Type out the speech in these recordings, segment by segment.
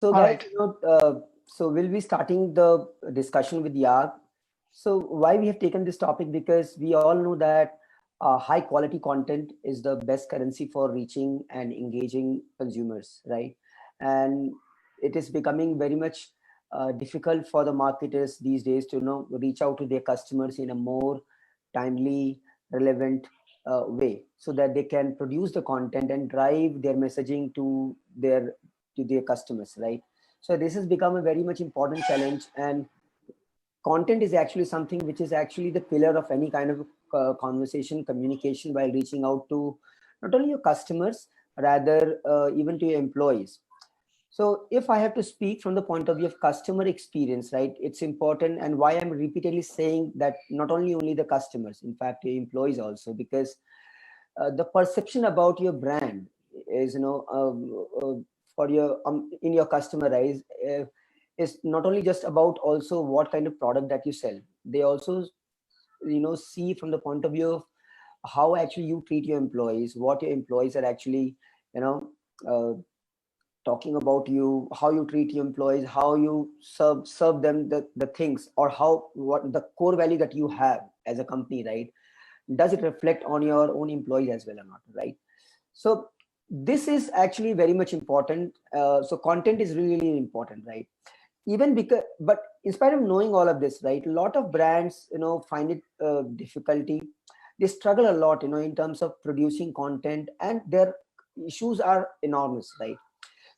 So, All guys, right. so we'll be starting the discussion with Yag. So, why we have taken this topic? Because we all know that high quality content is the best currency for reaching and engaging consumers, right? And it is becoming very much difficult for the marketers these days to reach out to their customers in a more timely, relevant way, so that they can produce the content and drive their messaging to their customers, right? So this has become a very much important challenge, and content is actually something which is actually the pillar of any kind of conversation communication while reaching out to not only your customers, rather even to your employees. So if I have to speak from the point of view of customer experience, right, it's important, and why I'm repeatedly saying that not only the customers, in fact your employees also, because the perception about your brand is for your in your customer eyes is not only just about also what kind of product that you sell. They also see from the point of view of how actually you treat your employees, what your employees are actually you know uh, talking about you, how you treat your employees, how you serve them the things, or how what the core value that you have as a company, right? Does it reflect on your own employees as well or not, right? So this is actually very much important. So content is really, really important, right? Even because, but in spite of knowing all of this, right, a lot of brands find it difficulty. They struggle a lot in terms of producing content, and their issues are enormous, right?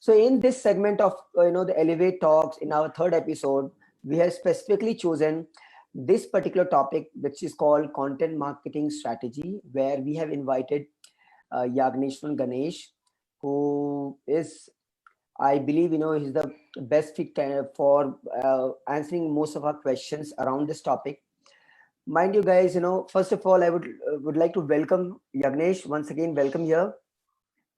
So in this segment of the Elevate Talks, in our third episode, we have specifically chosen this particular topic, which is called content marketing strategy, where we have invited Yagneshwan Ganesh, who is, I believe, he's the best fit kind of for answering most of our questions around this topic. Mind you, guys, first of all, I would like to welcome Yagnesh once again. Welcome here.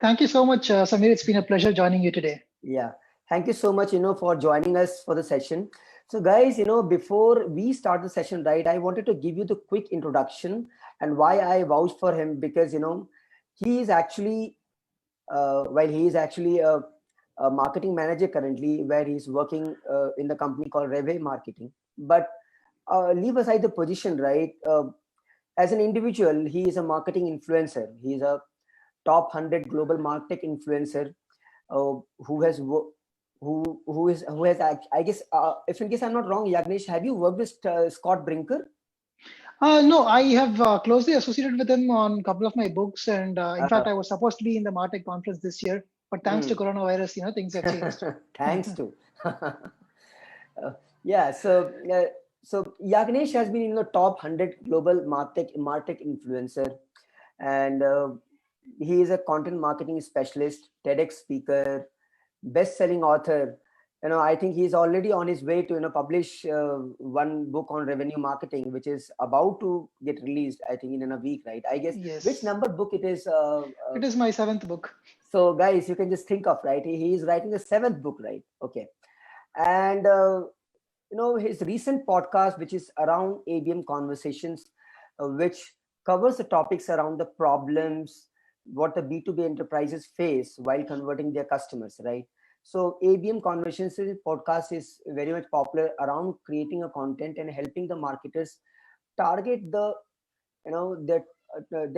Thank you so much, Samir. It's been a pleasure joining you today. Yeah, thank you so much, for joining us for the session. So, guys, before we start the session, right, I wanted to give you the quick introduction and why I vouch for him, because he is actually while he is actually a marketing manager currently, where he's working in the company called Reve Marketing. But leave aside the position, right? As an individual, he is a marketing influencer. He is a top 100 global marketing influencer who has who has I guess if in case I'm not wrong, Yagnesh, have you worked with Scott Brinker? No, I have closely associated with him on a couple of my books, and in Uh, fact, I was supposed to be in the Martech conference this year, but thanks to mm. coronavirus, things have changed. Thanks to yeah. So Yagnesh has been in the top 100 global martech influencer, and he is a content marketing specialist, TEDx speaker, best-selling author. I think he's already on his way to publish one book on revenue marketing, which is about to get released, I think, in a week, right? I guess. Which Yes, number book it is? it is my seventh book. So, guys, you can just think of, right. He is writing the seventh book, right? Okay, and his recent podcast, which is around ABM conversations, which covers the topics around the problems what the B2B enterprises face while converting their customers, right? So ABM conversations podcast is very much popular around creating a content and helping the marketers target the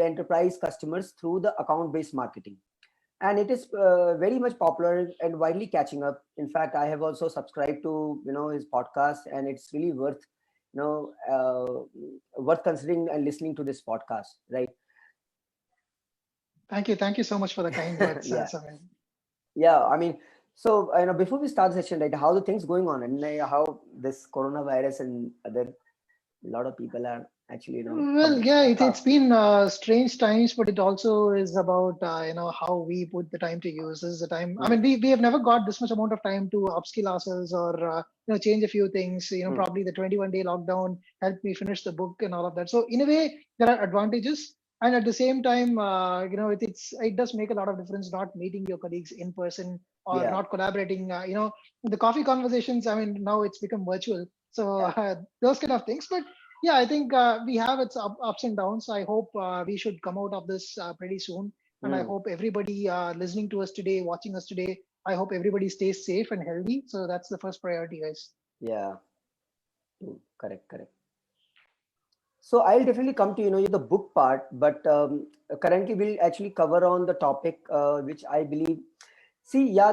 enterprise customers through the account based marketing, and it is very much popular and widely catching up. In fact, I have also subscribed to his podcast, and it's really worth considering and listening to this podcast, right? Thank you so much for the kind words, Yeah, Samir. yeah, I mean, so before we start the session, right, how the things going on, and how this coronavirus and other a lot of people are actually Well, coming yeah, back it's up. been strange times, but it also is about how we put the time to use. This is the time. I Hmm, mean, we have never got this much amount of time to upskill ourselves or change a few things. hmm, Probably the 21-day lockdown helped me finish the book and all of that. So in a way, there are advantages, and at the same time, it does make a lot of difference not meeting your colleagues in person or yeah. not collaborating. The coffee conversations. I mean, now it's become virtual, so Yeah. those kind of things, but. Yeah, I think we have its ups and downs. I hope we should come out of this pretty soon. And I Hmm, hope everybody listening to us today, watching us today, I hope everybody stays safe and healthy. So that's the first priority, guys. Yeah. Correct, correct. So I'll definitely come to the book part, but currently we'll actually cover on the topic which I believe. See, yeah,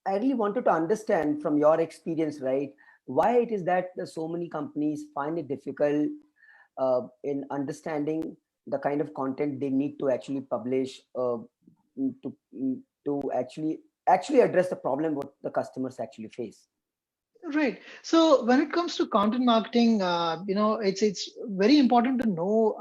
I really wanted to understand from your experience, right, why it is that so many companies find it difficult in understanding the kind of content they need to actually publish to to actually address the problem what the customers actually face. Right. So when it comes to content marketing, it's very important to know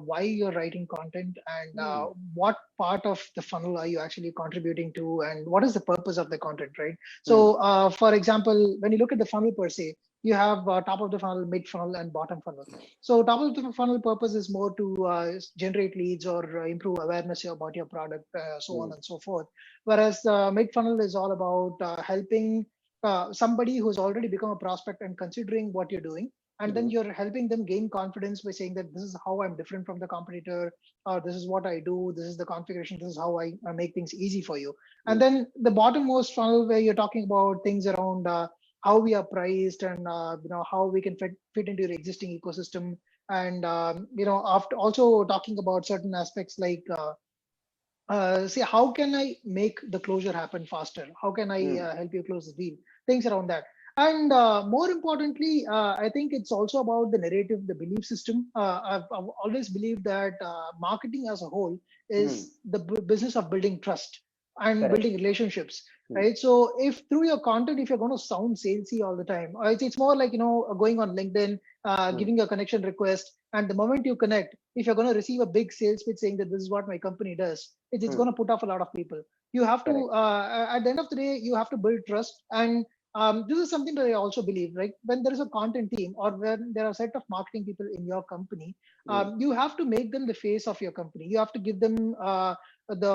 why you're writing content and Hmm. what part of the funnel are you actually contributing to, and what is the purpose of the content, right? Hmm. So, for example, when you look at the funnel per se, you have top of the funnel, mid funnel, and bottom funnel. So, top of the funnel purpose is more to generate leads or improve awareness about your product, so on Hmm. and so forth. Whereas mid funnel is all about helping somebody who's already become a prospect and considering what you're doing, and then Hmm. you're helping them gain confidence by saying that this is how I'm different from the competitor, or this is what I do, this is the configuration, this is how I make things easy for you. And Hmm. then the bottommost funnel where you're talking about things around how we are priced and how we can fit into your existing ecosystem, and after also talking about certain aspects like say how can I make the closure happen faster, how can I Hmm. help you close the deal, things around that. And more importantly, I think it's also about the narrative, the belief system. I've always believed that marketing as a whole Hmm. is the business of building trust and Correct. building relationships, Hmm. right? So if through your content, if you're going to sound salesy all the time, it's more like going on LinkedIn, Hmm. giving a connection request, and the moment you connect, if you're going to receive a big sales pitch saying that this is what my company does, it's Hmm. going to put off a lot of people. You have to, Correct. at the end of the day, you have to build trust. And this is something that I also believe, right? When there is a content team or when there are a set of marketing people in your company, Hmm. you have to make them the face of your company. You have to give them the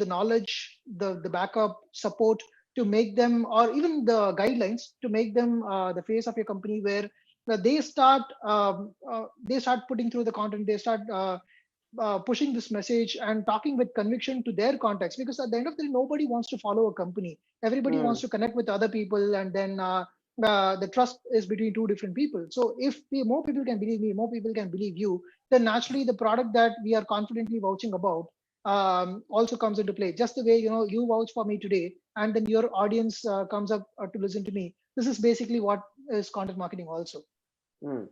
the knowledge, the backup support to make them, or even the guidelines to make them the face of your company, where they start putting through the content, they start pushing this message and talking with conviction to their contacts, because at the end of the day nobody wants to follow a company, everybody Hmm. wants to connect with other people, and then the trust is between two different people. So if more people can believe me, more people can believe you, then naturally the product that we are confidently vouching about also comes into play, just the way you vouch for me today, and then your audience comes up to listen to me. This is basically what is content marketing also. Hmm.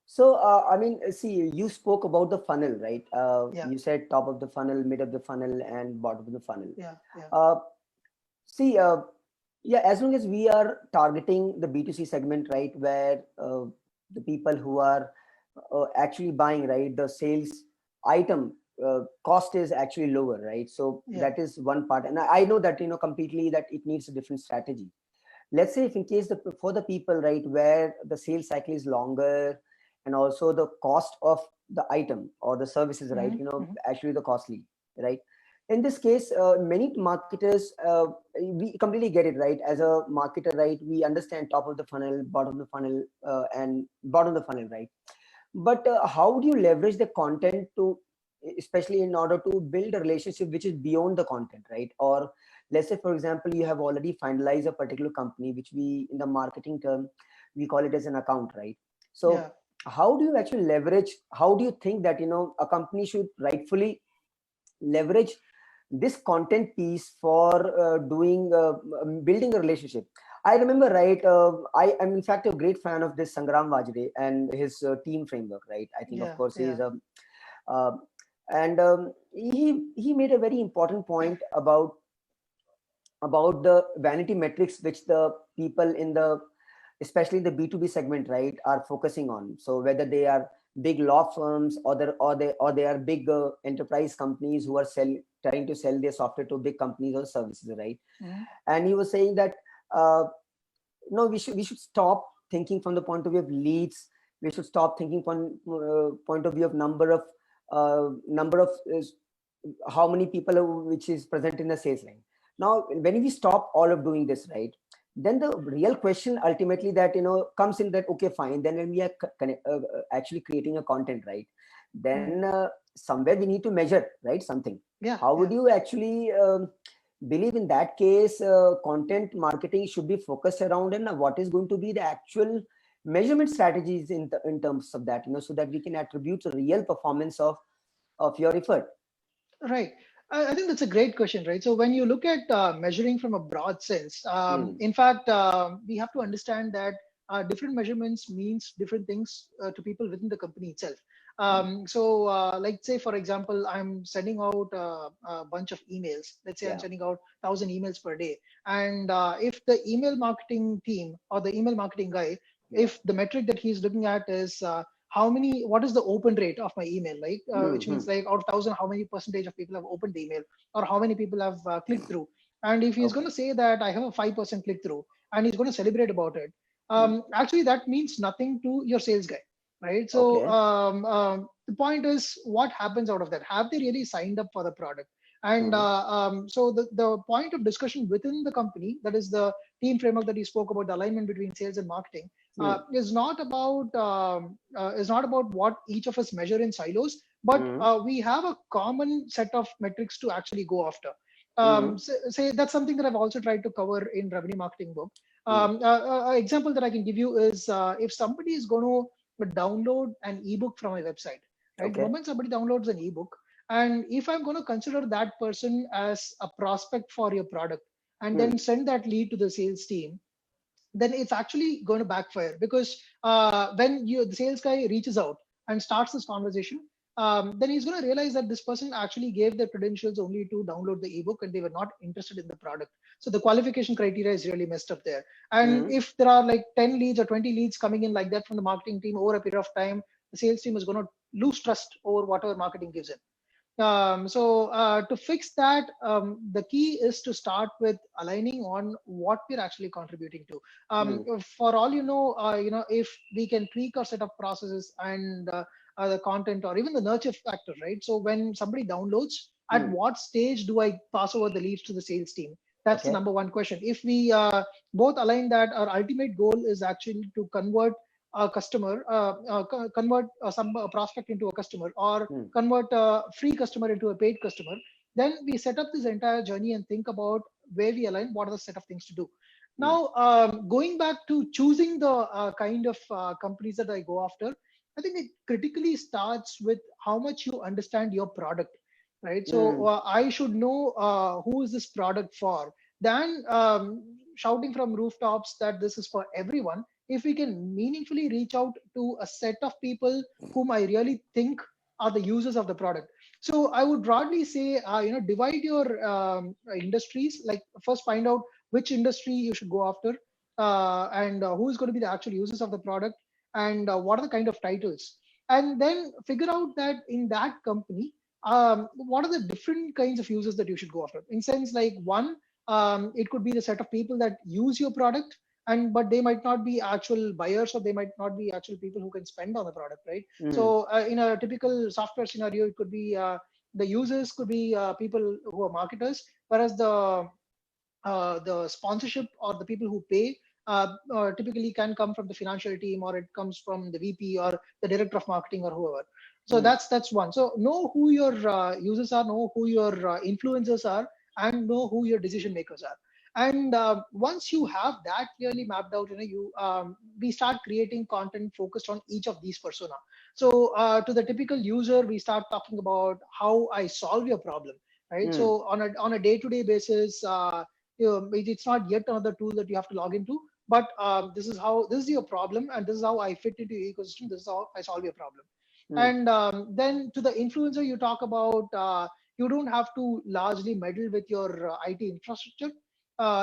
So, I mean, see, you spoke about the funnel, right? Yeah, You said top of the funnel, mid of the funnel, and bottom of the funnel. yeah, yeah. Uh, See, yeah, as long as we are targeting the B2C segment, right, where the people who are actually buying, right, the sales item cost is actually lower, right? So Yeah. that is one part. And I know that, completely that it needs a different strategy. Let's say if in case for the people, right, where the sales cycle is longer and also the cost of the item or the services, right, Hmm. Hmm. actually the costly, right? In this case, many marketers, we completely get it, right? As a marketer, right, we understand top of the funnel, bottom of the funnel, and bottom of the funnel, right? But how do you leverage the content to, especially in order to build a relationship which is beyond the content, right? Or let's say, for example, you have already finalized a particular company, which we, in the marketing term, we call it as an account, right? Yeah. So how do you actually leverage, how do you think that, a company should rightfully leverage this content piece for doing building a relationship? I remember, right, I am in fact a great fan of this Sangram Vajre and his team framework, right? I think, of Yeah. course, he is Yeah. a uh, and he made a very important point about the vanity metrics which the people in the, especially the B2B segment, right, are focusing on. So whether they are big law firms or they are big enterprise companies who are trying to sell their software to big companies or services, right? Mhm. And he was saying that uh, no, we should stop thinking from the point of view of leads. We should stop thinking from point of view of number of how many people which is present in the sales line. Now when we stop all of doing this, right, then the real question ultimately that comes in, that okay, fine, then when we are actually creating a content, right, then somewhere we need to measure, right, something. Yeah, how would yeah. you actually believe in that case content marketing should be focused around, and what is going to be the actual measurement strategies in terms of that, so that we can attribute a real performance of your effort. Right. I think that's a great question, right? So when you look at measuring from a broad sense, Hmm. in fact, we have to understand that different measurements means different things to people within the company itself. Hmm. Like say, for example, I'm sending out a bunch of emails. Let's say I'm Yeah. sending out 1,000 emails per day, and if the email marketing team or the email marketing guy, Yeah. if the metric that he's looking at is what is the open rate of my email, like Hmm. which Hmm. means like out of 1,000 how many percentage of people have opened the email, or how many people have clicked through. And if he's going Okay. to say that I have a 5% click through, and he's going to celebrate about it, Hmm. actually that means nothing to your sales guy, right? So Okay. the point is, what happens out of that? Have they really signed up for the product? And Hmm. so the point of discussion within the company, that is the team framework that you spoke about, the alignment between sales and marketing, Hmm. is not about what each of us measure in silos, but Hmm. we have a common set of metrics to actually go after. Hmm. Say that's something that I've also tried to cover in revenue marketing book. Hmm. Example that I can give you is if somebody is going to download an ebook from my website, right? The Okay. moment somebody downloads an ebook, and if I'm going to consider that person as a prospect for your product, and Hmm. then send that lead to the sales team, then it's actually going to backfire, because when the sales guy reaches out and starts this conversation, then he's going to realize that this person actually gave their credentials only to download the ebook, and they were not interested in the product. So the qualification criteria is really messed up there. And Hmm. if there are like 10 leads or 20 leads coming in like that from the marketing team over a period of time, the sales team is going to lose trust over whatever marketing gives it. To fix that, the key is to start with aligning on what we're actually contributing to. Hmm. For all if we can tweak our set of processes and the content or even the nurture factor, right? So when somebody downloads, at Hmm. what stage do I pass over the leads to the sales team? That's the Okay. number one question. If we both align that our ultimate goal is actually to convert a customer, convert some prospect into a customer, or Hmm. convert a free customer into a paid customer, then we set up this entire journey and think about where we align, what are the set of things to do. Hmm. Now, going back to choosing the kind of companies that I go after, I think it critically starts with how much you understand your product, right? So Hmm. I should know who is this product for. Then shouting from rooftops that this is for everyone, if we can meaningfully reach out to a set of people whom I really think are the users of the product. So I would broadly say, divide your industries. Like first, find out which industry you should go after, and who is going to be the actual users of the product, and what are the kind of titles, and then figure out that in that company, what are the different kinds of users that you should go after. In sense, like one, it could be the set of people that use your product, and but they might not be actual buyers, or they might not be actual people who can spend on the product, right? Hmm. So in a typical software scenario, it could be the users could be people who are marketers, whereas the sponsorship or the people who pay typically can come from the financial team, or it comes from the VP or the director of marketing or whoever. So Hmm. that's one. So know who your users are, know who your influencers are, and know who your decision makers are. And once you have that clearly mapped out, we start creating content focused on each of these persona. So to the typical user, we start talking about how I solve your problem, right? Hmm. So on a day-to-day basis, it's not yet another tool that you have to log into, but this is your problem, and this is how I fit into your ecosystem. This is how I solve your problem. Hmm. And then to the influencer, you talk about you don't have to largely meddle with your IT infrastructure.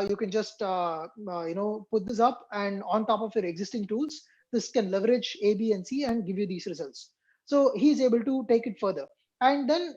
You can just put this up, and on top of your existing tools, this can leverage A, B, and C and give you these results. So he's able to take it further. And then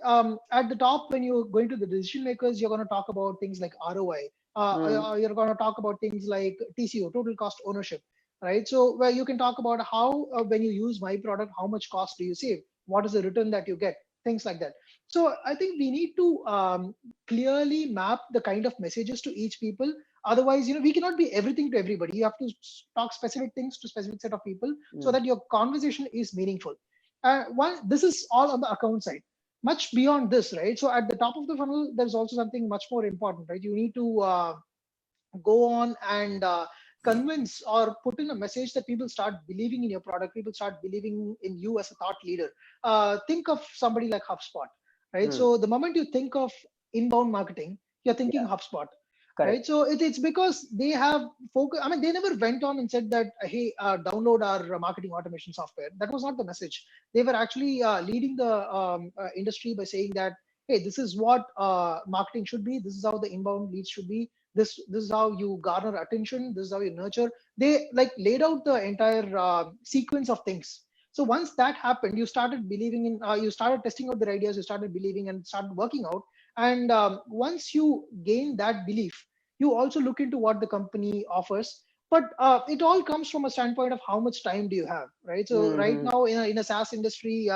at the top, when you're going to the decision makers, you're going to talk about things like ROI. Hmm. You're going to talk about things like TCO, total cost ownership, right? So where you can talk about how when you use my product, how much cost do you save? What is the return that you get? Things like that. So I think we need to clearly map the kind of messages to each people. Otherwise, we cannot be everything to everybody. You have to talk specific things to specific set of people so Hmm. that your conversation is meaningful. One, this is all on the account side. much beyond this, right? So at the top of the funnel, there's also something much more important, right? You need to go on and convince or put in a message that people start believing in your product, people start believing in you as a thought leader. Think of somebody like HubSpot, right? Hmm. So the moment you think of inbound marketing, you're thinking Yeah, HubSpot, right? correct. So it's because they have focus. I mean, they never went on and said that, hey, download our marketing automation software. That was not the message. They were actually leading the industry by saying that, hey, this is what marketing should be. This is how the inbound leads should be. This is how you garner attention. This is how you nurture. They like laid out the entire sequence of things. So once that happened, you started believing in. You started testing out their ideas. You started believing and started working out. And once you gain that belief, you also look into what the company offers. But it all comes from a standpoint of how much time do you have, right? So right Hmm. now in a SaaS industry,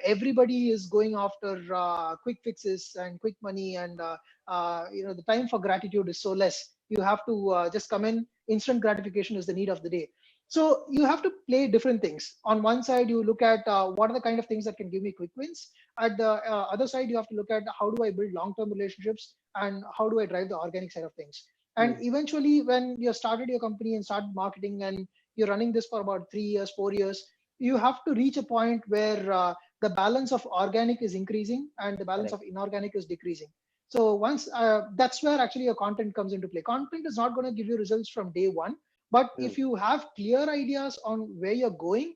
everybody is going after quick fixes and quick money, and the time for gratitude is so less. You have to just come in. Instant gratification is the need of the day. So you have to play different things. On one side, you look at what are the kind of things that can give me quick wins. At the other side, you have to look at how do I build long-term relationships and how do I drive the organic side of things. And Hmm. eventually, when you started your company and started marketing and you're running this for about 3 years, 4 years, you have to reach a point where the balance of organic is increasing and the balance Correct. of inorganic is decreasing. So once that's where actually your content comes into play. Content is not going to give you results from day one, but Hmm. if you have clear ideas on where you're going,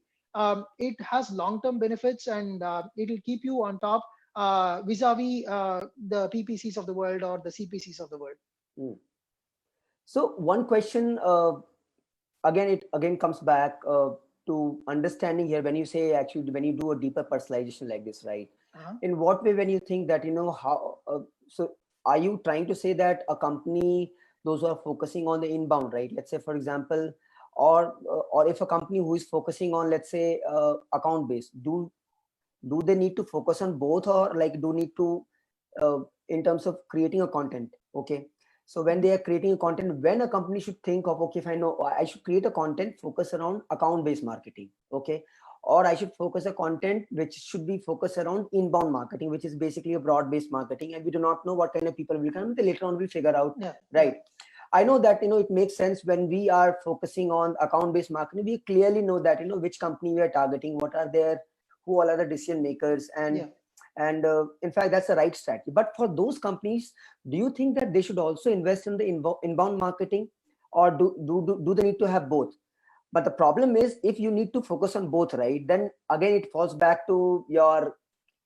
it has long-term benefits, and it'll keep you on top vis-a-vis the PPCs of the world or the CPCs of the world. Hmm. So one question, again, it again comes back to understanding here. When you say, actually, when you do a deeper personalization like this, right? Uh-huh. In what way, when you think that, how, so are you trying to say that a company, those who are focusing on the inbound, right? Let's say, for example, or if a company who is focusing on, let's say, account based, do they need to focus on both, or like do need to, uh, in terms of creating a content? Okay, so when Mhm. they are creating a content, when a company should think of, okay, if I know I should create a content focus around account based marketing, okay, or I should focus a content which should be focused around inbound marketing, which is basically a broad based marketing, and we do not know what kind of people will come. Later on we'll figure out, Yeah, yeah, right? I know that, it makes sense when we are focusing on account based marketing. We clearly know that, which company we are targeting, what are their, who all are the decision makers, and yeah. in fact that's the right strategy. But for those companies, do you think that they should also invest in the inbound marketing, or do they need to have both? But the problem is, if you need to focus on both, right, then again it falls back to your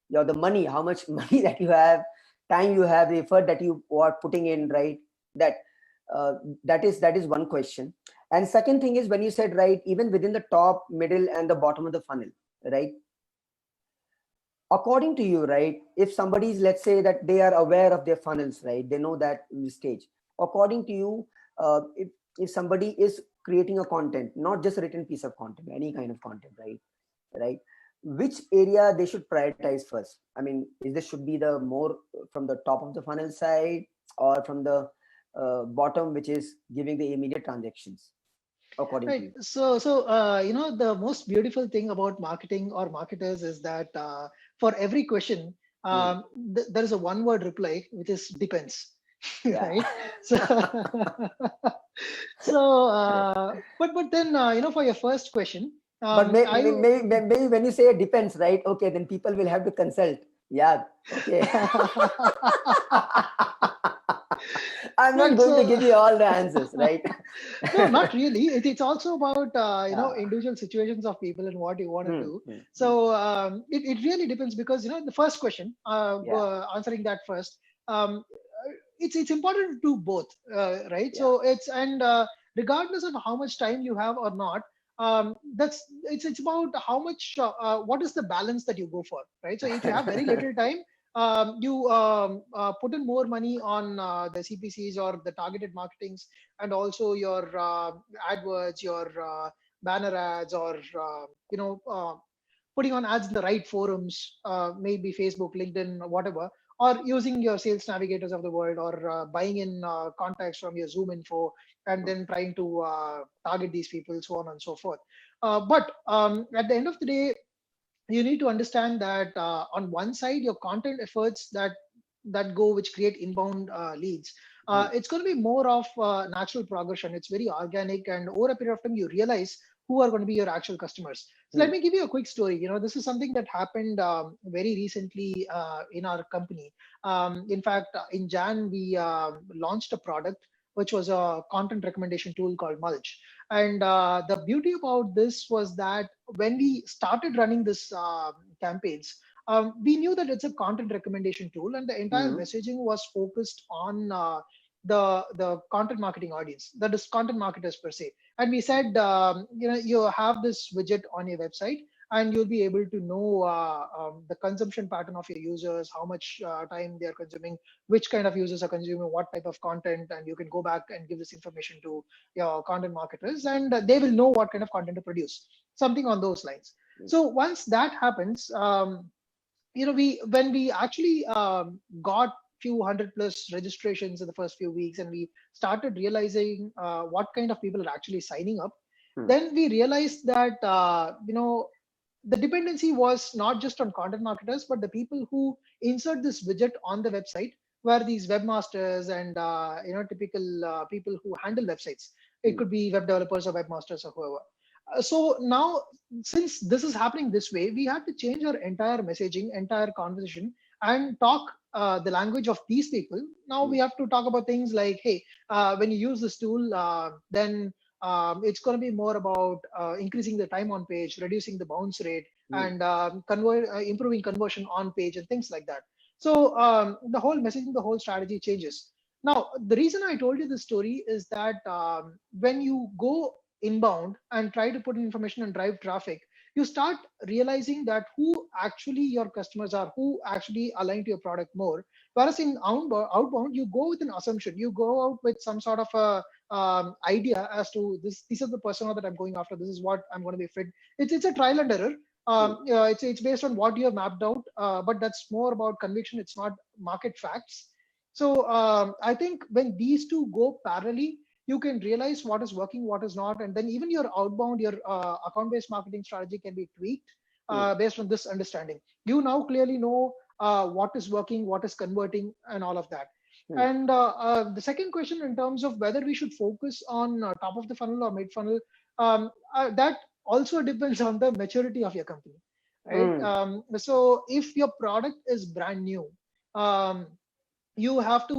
the money, how much money that you have, time you have, the effort that you are putting in, right? that uh, that is one question. And second thing is, when you said, right, even within the top, middle, and the bottom of the funnel, right, according to you, right, if somebody is, let's say that they are aware of their funnels, right, they know that stage, according to you, if somebody is creating a content, not just a written piece of content, any kind of content, right, which area they should prioritize first? I mean, is this should be the more from the top of the funnel side, or from the bottom, which is giving the immediate transactions, according to Right. you? The most beautiful thing about marketing or marketers is that for every question, Hmm. there is a one-word reply, which is depends, Yeah. right? So, Correct. but then for your first question, But I maybe when you say it depends, right? Okay, then people will have to consult. Yeah. Okay. I'm not right. going to So give you all the answers, right? no, not really. It's also about Yeah. individual situations of people and what you want to Hmm, do. hmm, hmm. So it really depends, because the first question, Yeah. answering that first, it's important to do both, right? Yeah. So regardless of how much time you have or not, that's it's about how much what is the balance that you go for, right? So if you have very little time, you put in more money on the CPCs or the targeted marketings, and also your AdWords, your banner ads, or putting on ads in the right forums, maybe Facebook, LinkedIn, whatever, or using your sales navigators of the world, or buying in contacts from your Zoom info, and then trying to target these people, so on and so forth. But at the end of the day, you need to understand that on one side, your content efforts that go which create inbound leads, it's going to be more of natural progression. It's very organic, and over a period of time, you realize who are going to be your actual customers. So let Hmm. me give you a quick story. This is something that happened very recently in our company. In fact, in Jan, we launched a product which was a content recommendation tool called Mulch. And the beauty about this was that when we started running this campaigns, we knew that it's a content recommendation tool, and the entire Hmm. messaging was focused on the content marketing audience, that is content marketers per se. And we said, you have this widget on your website, and you'll be able to know the consumption pattern of your users, how much time they are consuming, which kind of users are consuming what type of content, and you can go back and give this information to your content marketers, and they will know what kind of content to produce, something on those lines. So once that happens, we when we actually got few hundred plus registrations in the first few weeks, and we started realizing what kind of people are actually signing up, Hmm. then we realized that the dependency was not just on content marketers, but the people who insert this widget on the website were these webmasters and typical people who handle websites. It Hmm. could be web developers or webmasters or whoever. So now, since this is happening this way, we had to change our entire messaging, entire conversation, and talk the language of these people. Now Hmm. we have to talk about things like, hey, when you use this tool, then it's going to be more about increasing the time on page, reducing the bounce rate, Hmm. and improving conversion on page and things like that. So the whole messaging, the whole strategy changes. Now, the reason I told you this story is that when you go inbound and try to put in information and drive traffic, you start realizing that who actually your customers are, who actually align to your product more. Whereas in outbound, you go with an assumption, you go out with some sort of a idea as to these are the persona that I'm going after. This is what I'm going to be fit. It's a trial and error. Hmm. It's based on what you have mapped out, but that's more about conviction. It's not market facts. So I think when these two go parallelly, you can realize what is working, what is not, and then even your outbound, your account-based marketing strategy can be tweaked Hmm. based on this understanding. You now clearly know what is working, what is converting, and all of that. Hmm. And the second question, in terms of whether we should focus on top of the funnel or mid funnel, that also depends on the maturity of your company, right? Hmm. So if your product is brand new, um, you have to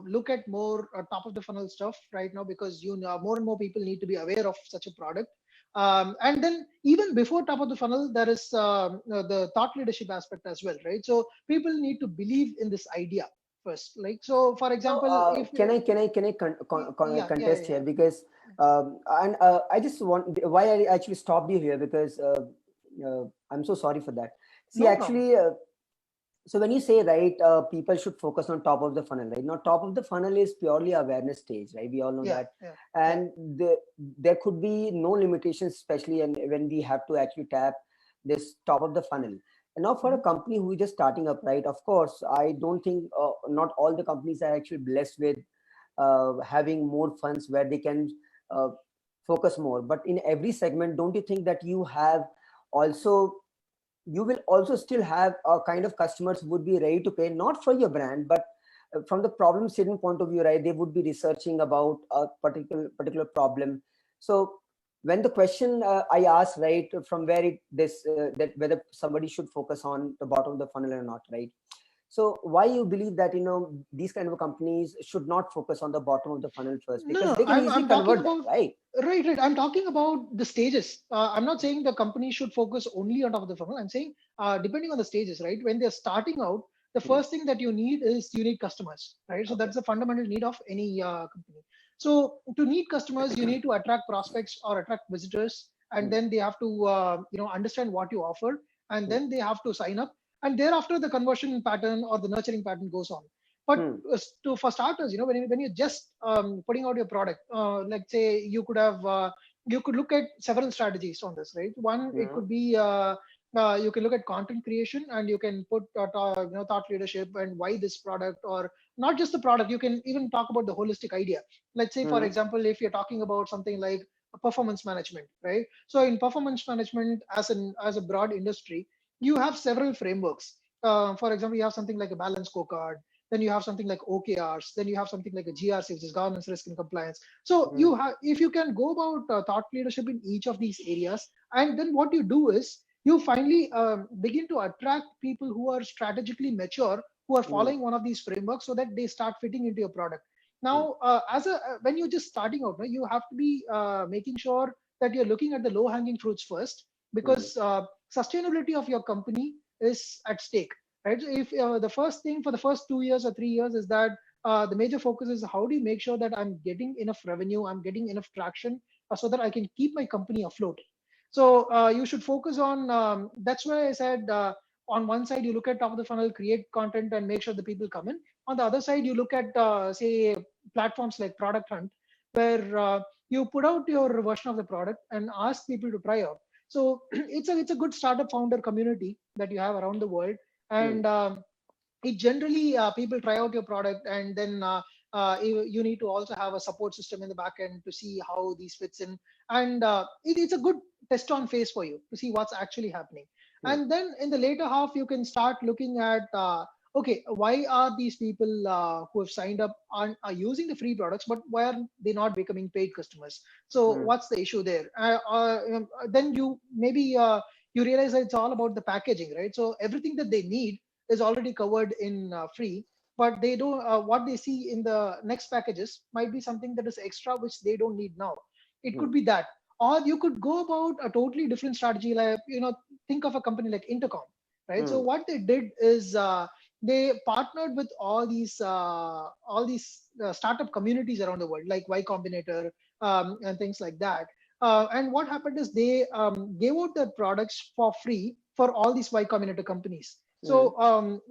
look at more top of the funnel stuff right now, because more and more people need to be aware of such a product. And then even before top of the funnel, there is the thought leadership aspect as well, right? So people need to believe in this idea first. Like, so for So, example, if can I yeah, contest here, yeah. because and I just want, why I actually stopped you here, because I'm so sorry for that. See, No problem. actually, so when you say, right, people should focus on top of the funnel, right? Now, top of the funnel is purely awareness stage, right? We all know Yeah, that. yeah, yeah. And there could be no limitations, especially when we have to actually tap this top of the funnel. And now for a Mhm. company who is just starting up, right, of course, I don't think not all the companies are actually blessed with having more funds where they can uh, focus more. But in every segment, don't you think that also you will also still have a kind of customers who would be ready to pay, not for your brand, but from the problem statement point of view, right? They would be researching about a particular problem. So when the question I asked, right, from where that whether somebody should focus on the bottom of the funnel or not, right? So why you believe that these kind of companies should not focus on the bottom of the funnel first, No, because no, they can easily I'm talking convert that, about right? right, right. I'm talking about the stages. I'm not saying the company should focus only on top of the funnel. I'm saying depending on the stages, right? When they're starting out, the Hmm. first thing that you need is you need customers, right? So Okay. that's the fundamental need of any company. So to need customers, you need to attract prospects or attract visitors, and Hmm. then they have to understand what you offer, and Hmm. then they have to sign up, and thereafter the conversion pattern or the nurturing pattern goes on. But Hmm. for starters, when you're just putting out your product, like say you could look at several strategies on this, right? One, it Hmm. could be you can look at content creation, and you can put thought leadership and why this product, or not just the product. You can even talk about the holistic idea. Let's say, for Hmm. example, if you're talking about something like performance management, right? So in performance management, as a broad industry, you have several frameworks. For example, you have something like a balanced scorecard, then you have something like OKRs, then you have something like a GRC, which is governance, risk, and compliance. So Mm, you have, if you can go about thought leadership in each of these areas, and then what you do is you finally begin to attract people who are strategically mature, who are mm, following one of these frameworks, so that they start fitting into your product. mm, Now, as a when you're just starting out, no, you have to be making sure that you're looking at the low hanging fruits first, mm, because sustainability of your company is at stake, right? So if the first thing for the first 2 years or 3 years is that the major focus is how do you make sure that I'm getting enough revenue, I'm getting enough traction, so that I can keep my company afloat. So you should focus on. That's why I said on one side you look at top of the funnel, create content, and make sure the people come in. On the other side, you look at say platforms like Product Hunt, where you put out your version of the product and ask people to try out. So it's a good startup founder community that you have around the world, mm, and it generally people try out your product, and then you need to also have a support system in the back end to see how these fits in, and it's a good test on phase for you to see what's actually happening. mm, And then in the later half you can start looking at okay, why are these people who have signed up are using the free products, but why are they not becoming paid customers? So mm, what's the issue there? Then you maybe you realize that it's all about the packaging, right? So everything that they need is already covered in free, but they don't what they see in the next packages might be something that is extra which they don't need now. It mm, could be that, or you could go about a totally different strategy, like think of a company like Intercom, right? So mm, what they did is they partnered with all these startup communities around the world, like Y Combinator, and things like that. And what happened is they gave out their products for free for all these Y Combinator companies. mm, So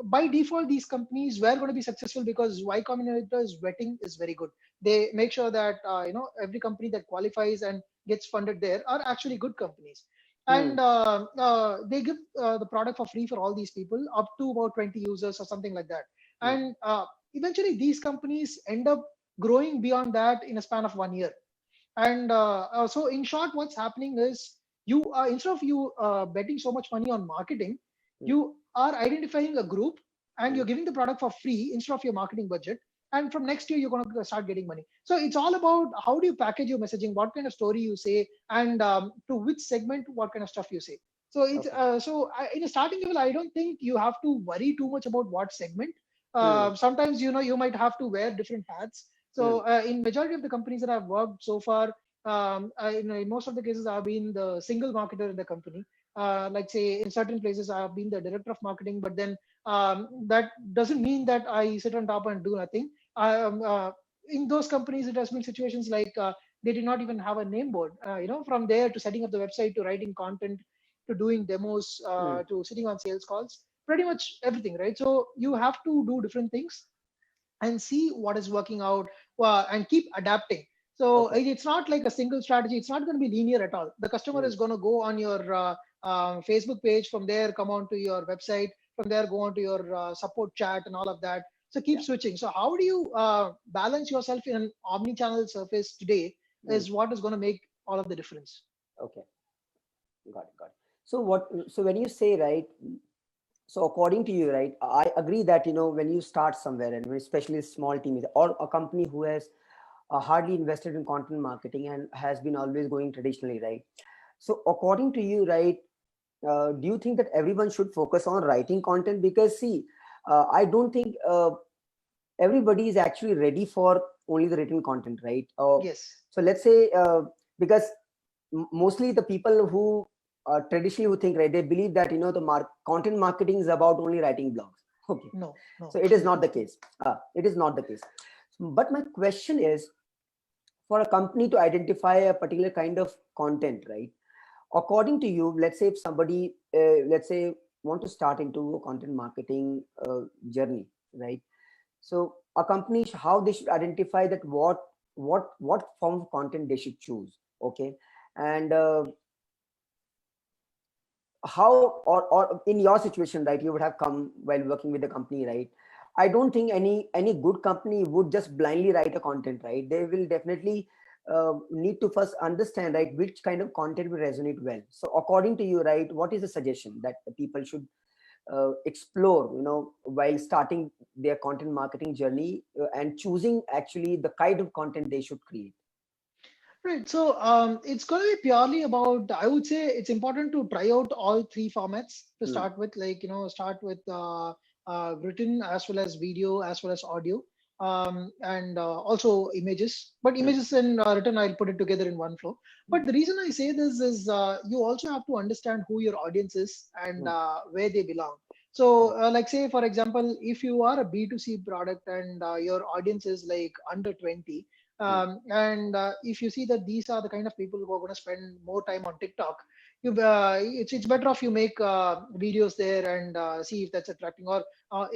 by default, these companies were going to be successful because Y Combinator's vetting is very good. They make sure that every company that qualifies and gets funded there are actually good companies, mm, and they give the product for free for all these people up to about 20 users or something like that. mm, And eventually, these companies end up growing beyond that in a span of 1 year. And so, in short, what's happening is you instead of you betting so much money on marketing, mm, you are identifying a group and mm. you're giving the product for free instead of your marketing budget. And from next year, you're going to start getting money. So it's all about how do you package your messaging, what kind of story you say, and to which segment, what kind of stuff you say. So it's Okay. in a starting level, I don't think you have to worry too much about what segment. Mm, Sometimes you might have to wear different hats. So mm, in majority of the companies that I've worked so far, in most of the cases, I've been the single marketer in the company. Like say in certain places, I've been the director of marketing, but then that doesn't mean that I sit on top and do nothing. In those companies, it has been situations like they did not even have a name board. From there to setting up the website, to writing content, to doing demos, mm. to sitting on sales calls, pretty much everything, right? So you have to do different things and see what is working out, and keep adapting. So Okay. it's not like a single strategy. It's not going to be linear at all. The customer Mm, is going to go on your Facebook page, from there come on to your website, from there go on to your support chat and all of that. So keep yeah. switching. So how do you balance yourself in an omni-channel surface today Mm, is what is going to make all of the difference. okay. Got it. Got it. So what? So when you say, right, so according to you, right, I agree that when you start somewhere, and especially a small team or a company who has hardly invested in content marketing and has been always going traditionally, right? So according to you, right, do you think that everyone should focus on writing content? Because see, I don't think everybody is actually ready for only the written content, right? Yes. So let's say, because mostly the people who traditionally who think, right, they believe that content marketing is about only writing blogs. Okay, No, no. so it is not the case. It is not the case. But my question is, for a company to identify a particular kind of content, right? According to you, let's say if somebody, let's say, want to start into a content marketing journey, right? So a company, how they should identify that what form of content they should choose, okay? And how, or in your situation, right, you would have come while working with the company, right? I don't think any good company would just blindly write a content, right? They will definitely need to first understand, right, which kind of content will resonate well. So according to you, right, what is the suggestion that the people should explore, while starting their content marketing journey, and choosing actually the kind of content they should create? Right. So it's going to be purely about, I would say it's important to try out all three formats to Hmm. start with, like, start with written as well as video as well as audio, and also images. But Hmm. images and written, I'll put it together in one flow. But the reason I say this is you also have to understand who your audience is and Hmm. where they belong. So, Correct. like, say, for example, if you are a B2C product and your audience is like under 20, Hmm. and if you see that these are the kind of people who are going to spend more time on TikTok, it's better if you make videos there and see if that's attracting, or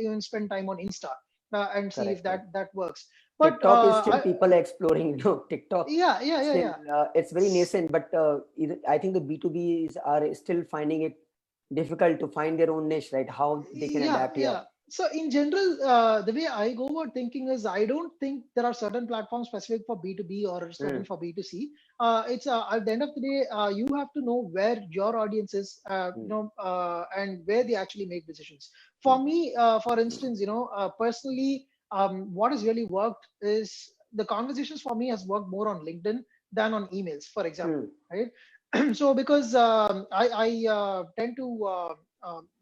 even spend time on Insta and see if Correct. Correct. that works. But TikTok is still people are exploring. TikTok yeah, yeah, yeah, still, yeah. it's very nascent, but I think the B2Bs are still finding it difficult to find their own niche, right? How they can Yeah, adapt here. yeah. So in general, the way I go about thinking is I don't think there are certain platforms specific for B2B or certain Mm, for B2C. It's at the end of the day, you have to know where your audience is, mm, and where they actually make decisions. For mm, me, for instance, personally, what has really worked is the conversations for me has worked more on LinkedIn than on emails, for example, mm, right? So because I tend to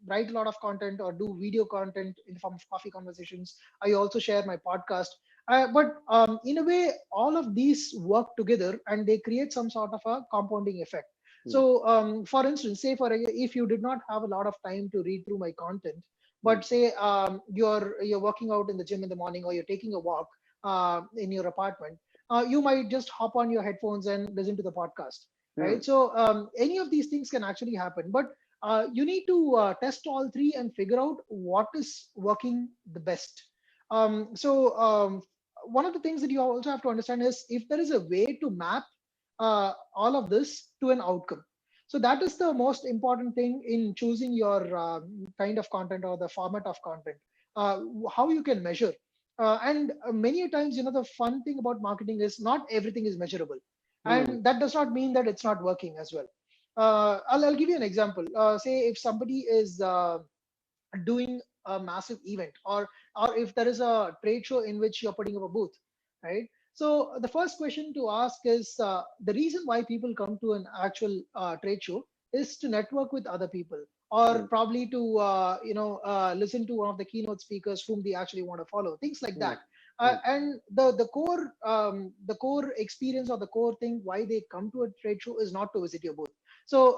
write a lot of content or do video content in the form of coffee conversations. I also share my podcast. But in a way, all of these work together and they create some sort of a compounding effect. mm, So, for instance, say if you did not have a lot of time to read through my content, mm, but say you're working out in the gym in the morning or you're taking a walk in your apartment, you might just hop on your headphones and listen to the podcast, mm, right? So any of these things can actually happen, but you need to test all three and figure out what is working the best. One of the things that you also have to understand is if there is a way to map all of this to an outcome. So that is the most important thing in choosing your kind of content or the format of content, uh, how you can measure. And many a times, the fun thing about marketing is not everything is measurable. mm, And that does not mean that it's not working as well. I'll give you an example. Say if somebody is doing a massive event, or if there is a trade show in which you're putting up a booth, right? So the first question to ask is the reason why people come to an actual trade show is to network with other people, or mm, probably to listen to one of the keynote speakers whom they actually want to follow, things like mm, that. mm, And the core experience or the core thing why they come to a trade show is not to visit your booth. So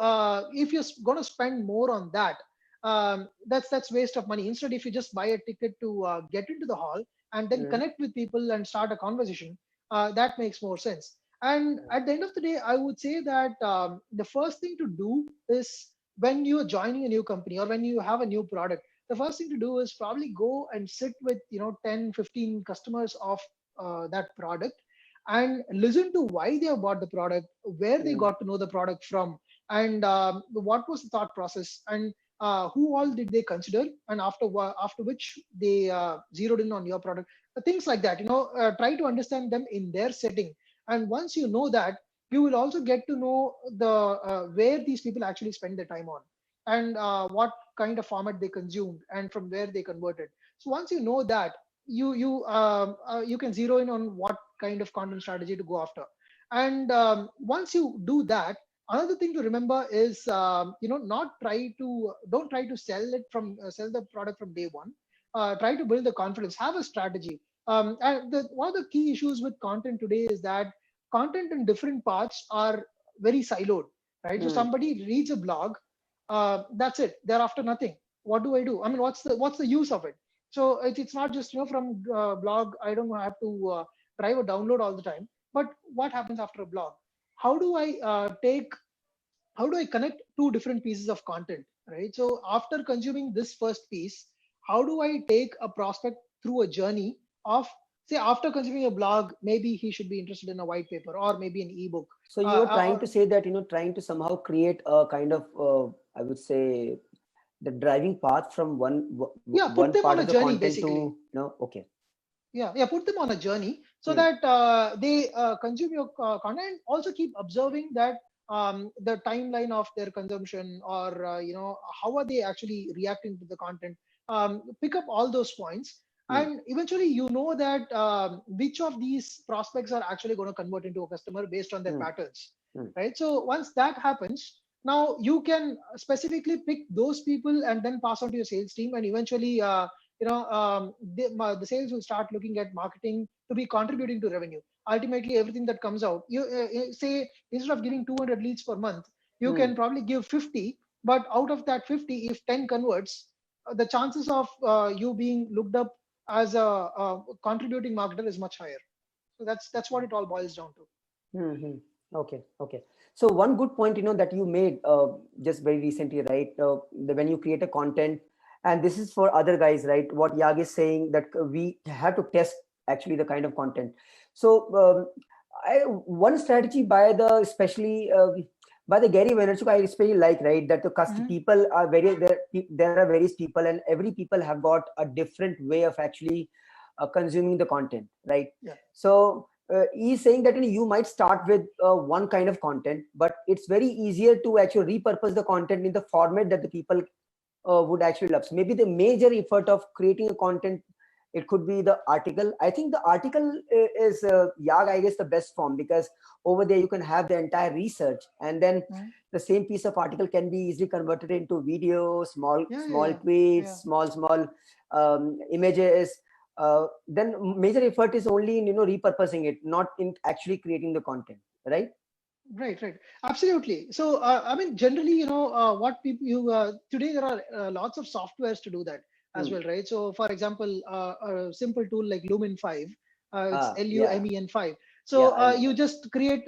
if you're going to spend more on that, that's waste of money. Instead, if you just buy a ticket to get into the hall and then mm. connect with people and start a conversation, that makes more sense. And at the end of the day, I would say that the first thing to do is when you are joining a new company or when you have a new product, the first thing to do is probably go and sit with 10, 15 customers of that product and listen to why they have bought the product, where they Mm, got to know the product from, and what was the thought process, and who all did they consider, and after which they zeroed in on your product. Things like that, try to understand them in their setting. And once you know that, you will also get to know the where these people actually spend their time on, and what kind of format they consumed and from where they converted. So once you know that, you can zero in on what kind of content strategy to go after. And once you do that, another thing to remember is not try to don't try to sell the product from day one. Try to build the confidence, have a strategy. And one of the key issues with content today is that content in different parts are very siloed, right? So mm. somebody reads a blog, that's it, they're after nothing. What do I do? I mean, what's the use of it? So it's not just from blog, I don't have to drive or download all the time. But what happens after a blog? How do I take how do I connect two different pieces of content, right? So after consuming this first piece, how do I take a prospect through a journey of, say, after consuming a blog, maybe he should be interested in a white paper or maybe an ebook. So you are trying to Or, say that, trying to somehow create a kind of, I would say, the driving path from yeah, put one them part on of a the journey content basically. to, okay. Yeah, put them on a journey so that they consume your content. Also keep observing that the timeline of their consumption, or how are they actually reacting to the content. Pick up all those points, mm, and eventually you know that which of these prospects are actually going to convert into a customer based on their mm, patterns, mm, right? So once that happens, now you can specifically pick those people and then pass on to your sales team, and eventually the sales will start looking at marketing to be contributing to revenue. Ultimately, everything that comes out, you say, instead of giving 200 leads per month, you mm. can probably give 50, but out of that 50, if 10 converts, the chances of you being looked up as a contributing marketer is much higher. So that's what it all boils down to. Hmm. Okay, okay. So one good point, that you made just very recently, right? When you create a content, and this is for other guys, right? What Yag is saying, that we have to test actually the kind of content. So one strategy by the, especially by the Gary Vaynerchuk, I especially like, right, that the Mhm. people are very there are various people, and every people have got a different way of actually consuming the content, right? Yeah. So he's saying that you might start with one kind of content, but it's very easier to actually repurpose the content in the format that the people would actually love. So maybe the major effort of creating a content, it could be the article. I think the article is Yag, I guess, the best form, because over there you can have the entire research, and then Mhm. the same piece of article can be easily converted into video, small Yeah, yeah, small yeah, tweets, yeah. small images. Then major effort is only in repurposing it, not in actually creating the content, right? Right, right, absolutely. So, I mean, generally, what people you today there are lots of softwares to do that as Hmm. well, right? So, for example, a simple tool like Lumen 5, it's Yeah, Lumen 5. yeah, So, I know you that. just create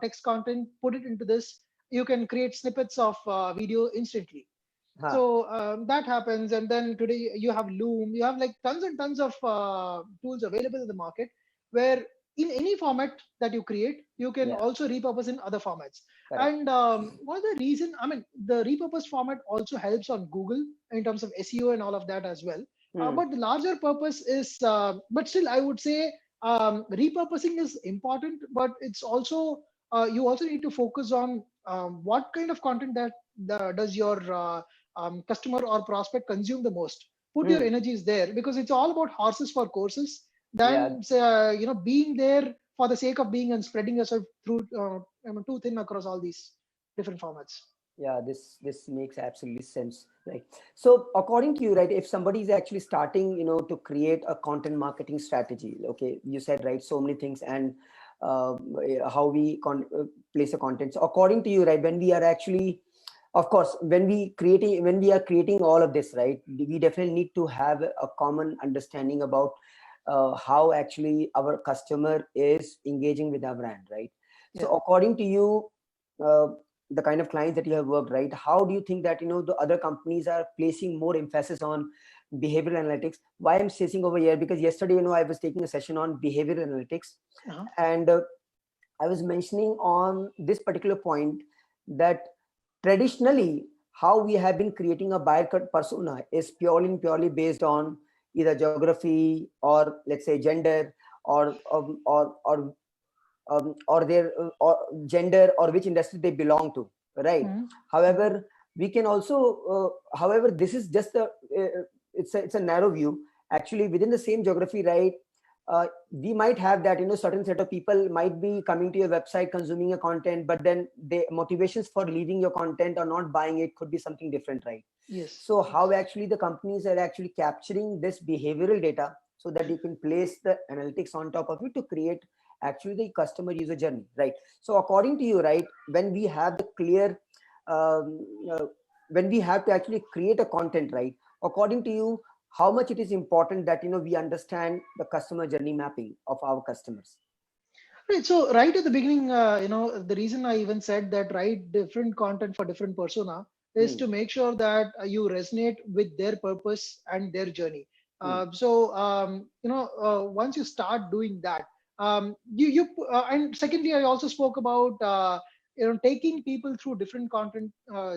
text content, put it into this. You can create snippets of video instantly. Huh. So that happens, and then today you have Loom, you have like tons and tons of tools available in the market, where in any format that you create, you can Yeah, also repurpose in other formats. correct. And one of the reason, I mean, the repurposed format also helps on Google in terms of SEO and all of that as well. Hmm. But the larger purpose is, but still, I would say repurposing is important, but it's also you also need to focus on what kind of content that does your customer or prospect consume the most. Put your Hmm. energies there, because it's all about horses for courses Yeah, than being there for the sake of being and spreading yourself through too thin across all these different formats. yeah, this makes absolutely sense, right? So according to you, right, if somebody is actually starting to create a content marketing strategy, okay, you said, right, so many things, and how we place a content. So according to you, right, when we are actually, of course, when we are creating all of this, right, we definitely need to have a common understanding about how actually our customer is engaging with our brand, right? So Yeah. according to you, uh, the kind of clients that you have worked, right, how do you think that the other companies are placing more emphasis on behavioral analytics? Why I'm stressing over here, because yesterday I was taking a session on behavioral analytics, Uh-huh. and I was mentioning on this particular point that traditionally how we have been creating a buyer cut persona is purely and purely based on either geography, or let's say gender, or or their or gender, or which industry they belong to, right? Mhm. Mhm. However, we can also however, this is just it's a narrow view. Actually, within the same geography, right, we might have that certain set of people might be coming to your website, consuming your content, but then the motivations for leaving your content or not buying it could be something different, right? Yes. So Yes. how actually the companies are actually capturing this behavioral data, so that you can place the analytics on top of it to create actually the customer user journey, right? So according to you, right, when we have the clear um, uh, when we have to actually create a content, right, according to you, how much it is important that we understand the customer journey mapping of our customers? Right. So right at the beginning, the reason I even said that write different content for different persona is Hmm, to make sure that you resonate with their purpose and their journey. hmm, Once you start doing that, and secondly, I also spoke about taking people through different content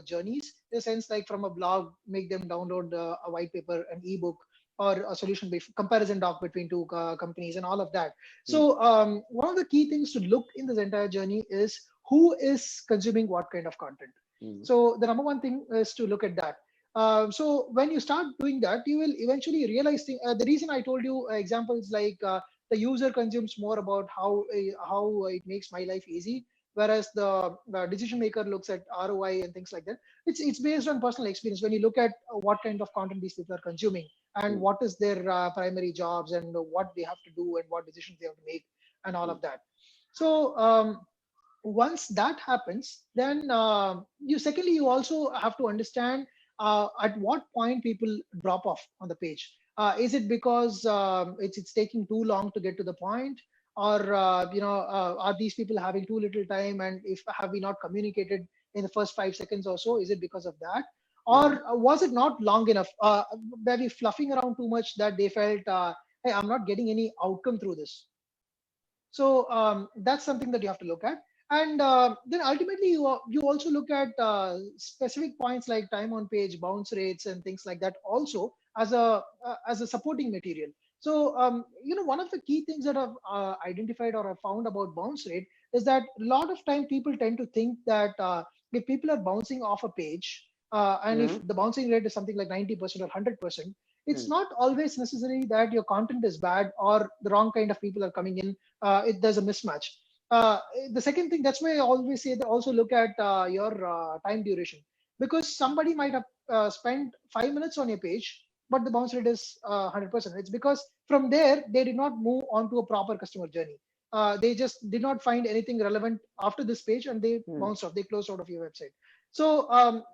journeys. In a sense, like from a blog, make them download a white paper, an ebook, or a solution comparison doc between two companies and all of that. Mm. So one of the key things to look in this entire journey is who is consuming what kind of content. Mm. So the number one thing is to look at that. So when you start doing that, you will eventually realize the reason I told you examples like the user consumes more about how it makes my life easy, whereas the decision maker looks at ROI and things like that. It's based on personal experience. When you look at what kind of content these people are consuming and Mm. what is their primary jobs and what they have to do and what decisions they have to make and all Mm. of that. So once that happens, then you also have to understand at what point people drop off on the page. Is it because it's taking too long to get to the point, or are these people having too little time, and if have we not communicated in the first 5 seconds or so, is it because of that, Mm. or was it not long enough, were we fluffing around too much that they felt, hey, I'm not getting any outcome through this. So that's something that you have to look at. And then ultimately, you also look at specific points like time on page, bounce rates, and things like that also as a supporting material. So one of the key things that I've identified or I've found about bounce rate is that a lot of time people tend to think that if people are bouncing off a page, and if Mm. the bouncing rate is something like 90% or 100%, it's Mm. not always necessary that your content is bad or the wrong kind of people are coming in. There's a mismatch. The second thing, that's why I always say that also look at your time duration, because somebody might have spent 5 minutes on your page, but the bounce rate is 100%. It's because from there they did not move on to a proper customer journey. They just did not find anything relevant after this page, and they Mm. bounced off. They closed out of your website. So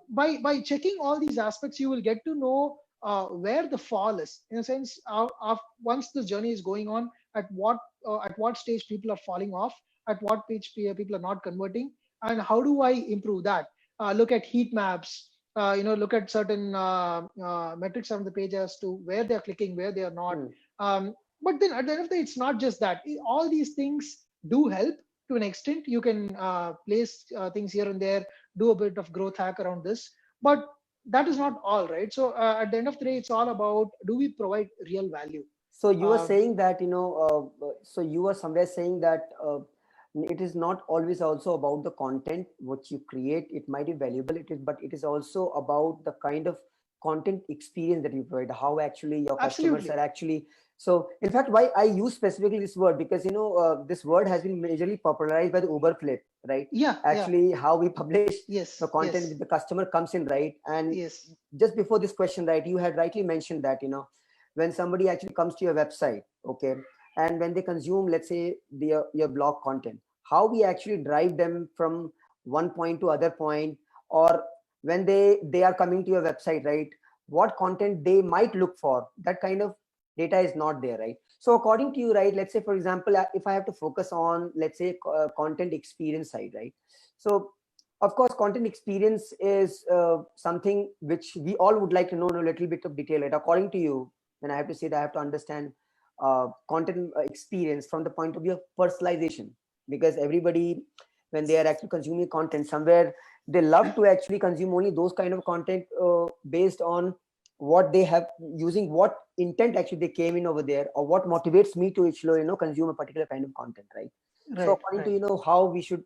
by checking all these aspects, you will get to know where the fall is. In a sense, once the journey is going on, at what stage people are falling off, at what page people are not converting, and how do I improve that. Look at heat maps, look at certain metrics on the page as to where they're clicking, where they are not. Mm. But then at the end of the day, it's not just that. All these things do help to an extent. You can place things here and there, do a bit of growth hack around this, but that is not all, right? So at the end of the day, it's all about, do we provide real value? So you were um, saying that, so you were somewhere saying that it is not always also about the content which you create. It might be valuable, but it is also about the kind of content experience that you provide, how actually your customers Absolutely. are actually. So in fact, why I use specifically this word, because, this word has been majorly popularized by the Uber flip, right? Yeah, yeah. Actually, how we publish the Yes, content yes, with the customer comes in, right? And yes. just before this question, right, you had rightly mentioned that, when somebody actually comes to your website, okay, and when they consume, let's say, your blog content, how we actually drive them from one point to other point, or when they are coming to your website, right, what content they might look for, that kind of data is not there, right? So according to you, right, let's say, for example, if I have to focus on, let's say, content experience side, right? So of course, content experience is something which we all would like to know in a little bit of detail, right? According to you, when I have to say that, I have to understand content experience from the point of view of personalization, because everybody, when they are actually consuming content somewhere, they love to actually consume only those kind of content based on what they have, using what intent actually they came in over there, or what motivates me to actually, consume a particular kind of content, right? So Right, according to, right. how we should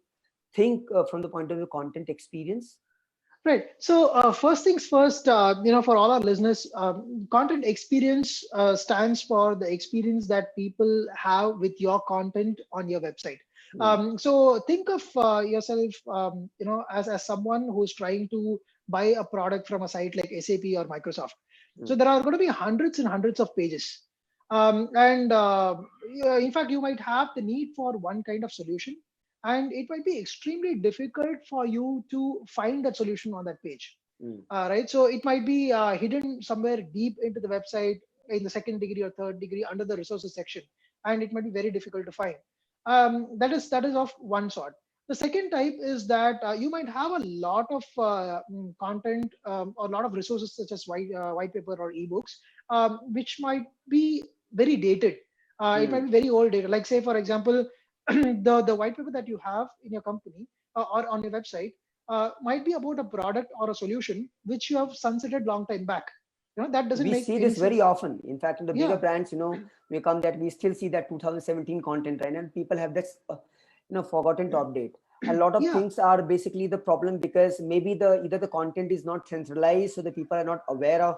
think from the point of view content experience. Right. So first things first, for all our listeners, content experience stands for the experience that people have with your content on your website. Hmm. So think of yourself, as someone who's trying to buy a product from a site like SAP or Microsoft. Hmm. So there are going to be hundreds and hundreds of pages. And yeah, in fact, you might have the need for one kind of solution, and it might be extremely difficult for you to find that solution on that page. Hmm. Right, so it might be hidden somewhere deep into the website in the second degree or third degree under the resources section, and it might be very difficult to find. That is of one sort. The second type is that you might have a lot of content, or a lot of resources such as white paper or ebooks, which might be very dated. It might Hmm. be very old data. Like, say for example, the white paper that you have in your company or on your website might be about a product or a solution which you have sunsetted long time back. That doesn't We make see any this very sense. often. In fact, in the bigger Yeah, brands, we come that we still see that 2017 content, right? And people have this, forgotten to update. A lot of yeah. things are basically the problem because maybe either the content is not centralized, so the people are not aware of,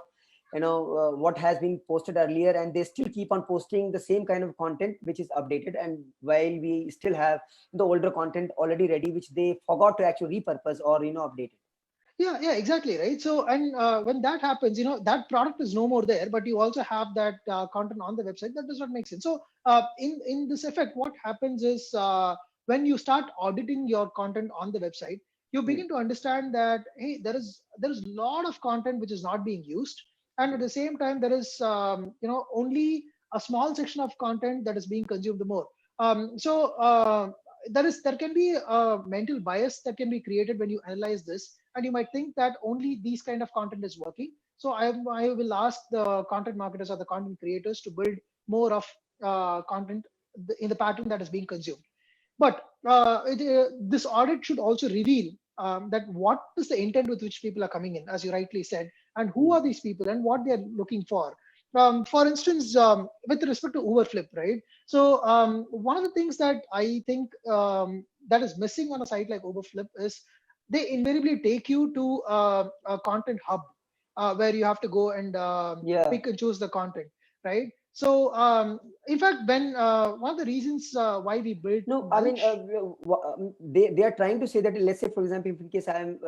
what has been posted earlier, and they still keep on posting the same kind of content which is updated. And while we still have the older content already ready, which they forgot to actually repurpose or update it. Yeah, exactly, right. So, and when that happens, that product is no more there, but you also have that content on the website. That does not make sense. So, in this effect, what happens is when you start auditing your content on the website, you Hmm. begin to understand that, hey, there is a lot of content which is not being used, and at the same time, there is only a small section of content that is being consumed more. There can be a mental bias that can be created when you analyze this, and you might think that only these kind of content is working. So I will ask the content marketers or the content creators to build more of content in the pattern that is being consumed. But this audit should also reveal that what is the intent with which people are coming in, as you rightly said, and who Hmm. are these people and what they are looking for. For instance, with respect to Uberflip, right? So one of the things that I think that is missing on a site like Uberflip is they invariably take you to a content hub where you have to go and Yeah. pick and choose the content, right? So in fact, when one of the reasons why we built No, I mean, Mulch. they are trying to say that, let's say, for example, if in case I am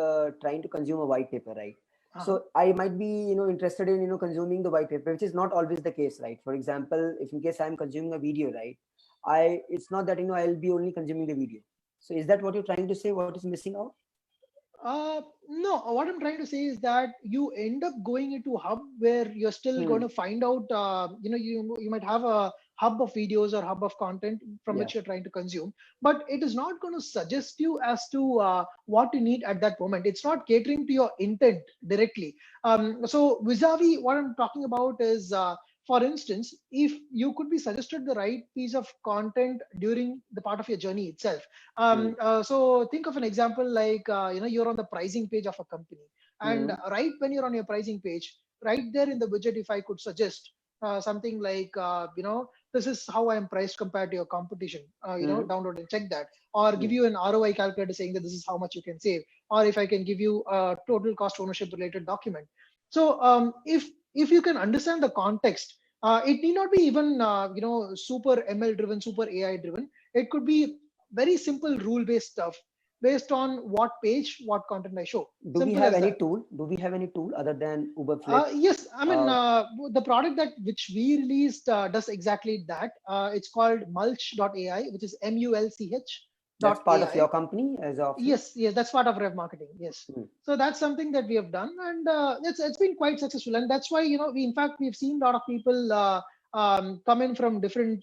trying to consume a white paper, right? Uh-huh. So I might be, interested in, consuming the white paper, which is not always the case, right? For example, if in case I'm consuming a video, right? It's not that, I'll be only consuming the video. So is that what you're trying to say? What is missing out? No, what I'm trying to say is that you end up going into a hub where you're still going Hmm. to find out, you might have a hub of videos or hub of content from Yeah. which you're trying to consume, but it is not going to suggest you as to what you need at that moment. It's not catering to your intent directly. So vis-a-vis what I'm talking about is, for instance, if you could be suggested the right piece of content during the part of your journey itself. Hmm. So think of an example like you're on the pricing page of a company, and Hmm. right when you're on your pricing page, right there in the widget, if I could suggest something like this is how I am priced compared to your competition. Hmm. Download and check that, or give Hmm. you an ROI calculator saying that this is how much you can save, or if I can give you a total cost ownership related document. So if you can understand the context, it need not be even super ML driven, super AI driven. It could be very simple rule based stuff based on what page, what content I show. Do we Simple have as any that. tool? Do we have any tool other than Uberflip? Yes, I mean, Uh, the product that which we released does exactly that. It's called mulch.ai, which is mulch that's dot part of ai. your company as of now? Yes, that's part of rev marketing. Yes, Hmm. so that's something that we have done, and it's been quite successful, and that's why we in fact we've seen a lot of people come in from different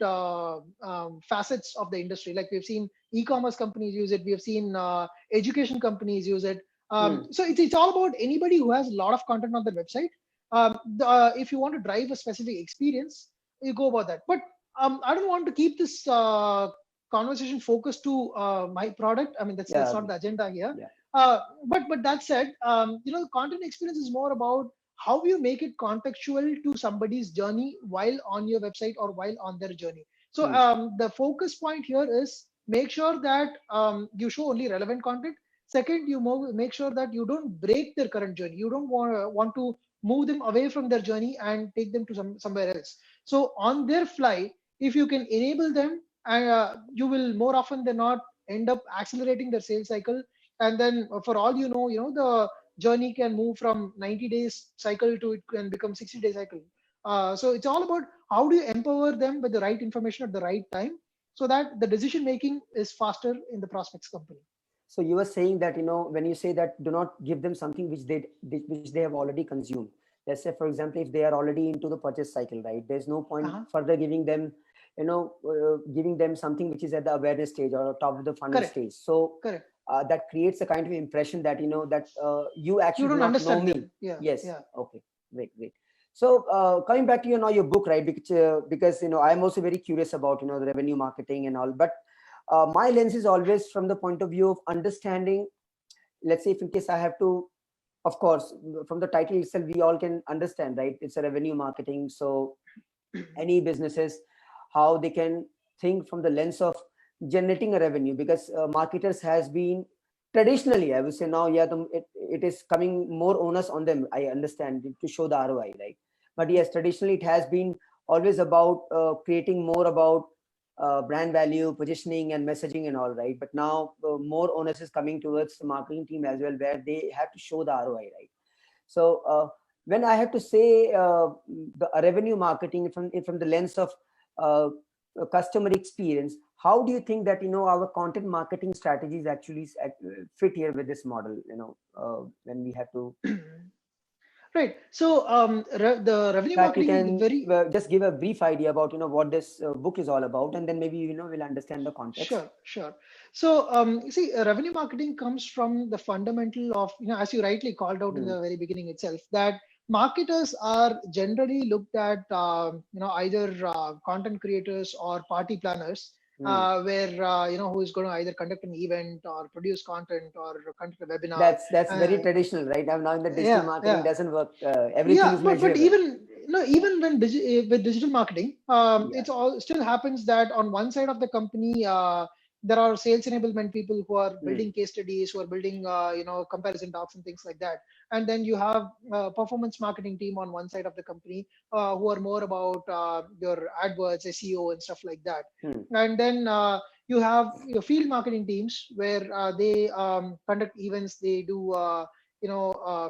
facets of the industry. Like we've seen e-commerce companies use it, we have seen education companies use it. Hmm. So it's all about anybody who has a lot of content on their website. If you want to drive a specific experience, you go about that. But I don't want to keep this conversation focused to my product. I mean, that's Yeah. not the agenda here. Yeah. But that said, content experience is more about how you make it contextual to somebody's journey while on your website or while on their journey. So Hmm. the focus point here is make sure that you show only relevant content. Second, make sure that you don't break their current journey. You don't want to move them away from their journey and take them to somewhere else. So on their fly, if you can enable them, you will more often than not end up accelerating their sales cycle. And then for all the journey can move from 90 days cycle to it can become 60-day cycle. So it's all about how do you empower them with the right information at the right time so that the decision making is faster in the prospects company. So you were saying that, when you say that, do not give them something which they have already consumed. Let's say, for example, if they are already into the purchase cycle, right? There's no point Uh-huh. further giving them, giving them something which is at the awareness stage or top of the funnel Correct. stage. So Correct. that creates a kind of impression that, that you You actually do don't not know understand me. them. Yeah. Yes. Yeah. Okay. Great. Great. So coming back to your book, right? Because I'm also very curious about the revenue marketing and all, but my lens is always from the point of view of understanding. Let's say if in case I have to of course, from the title itself, we all can understand, right? It's a revenue marketing. So any businesses, how they can think from the lens of generating a revenue, because marketers has been traditionally, I would say now, yeah, it is coming more onus on them. I understand, to show the ROI, right? But yes, traditionally it has been always about creating more about brand value, positioning, and messaging and all, right? But now more onus is coming towards the marketing team as well, where they have to show the ROI, right? So when I have to say the revenue marketing from the lens of uh, customer experience, how do you think that our content marketing strategies actually fit here with this model? When we have to, Right. So the in revenue fact, you marketing, can very just give a brief idea about what this book is all about, and then maybe we'll understand the context. sure, sure. So you see, revenue marketing comes from the fundamental of, as you rightly called out in Hmm. the very beginning itself, that marketers are generally looked at, either content creators or party planners, Hmm. where who is going to either conduct an event or produce content or conduct a webinar. That's very Uh, traditional, right? Now in the digital yeah, marketing yeah. doesn't work. Everything Yeah, is but measurable. even even when with digital marketing, Yeah. it's all still happens that on one side of the company, there are sales enablement people who are Hmm. building case studies, who are building comparison docs and things like that, and then you have performance marketing team on one side of the company, who are more about your AdWords, SEO, and stuff like that, Hmm. and then you have your field marketing teams where they conduct events, they do.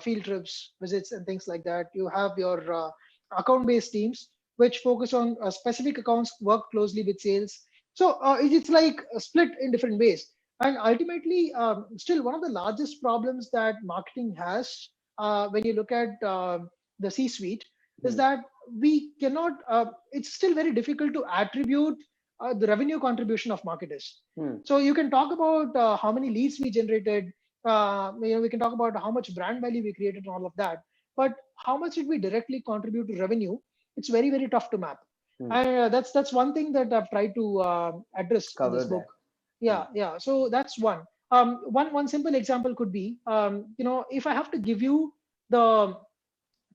Field trips, visits, and things like that. You have your account-based teams which focus on specific accounts, work closely with sales. So it's like split in different ways. And ultimately, still one of the largest problems that marketing has, when you look at the C-suite, is Hmm. that we cannot. It's still very difficult to attribute the revenue contribution of marketers. Hmm. So you can talk about how many leads we generated, we can talk about how much brand value we created and all of that, but how much did we directly contribute to revenue? It's very, very tough to map. Hmm. And that's one thing that I've tried to address in Cover this book. that. Hmm. Yeah, so that's one. One simple example could be, if I have to give you the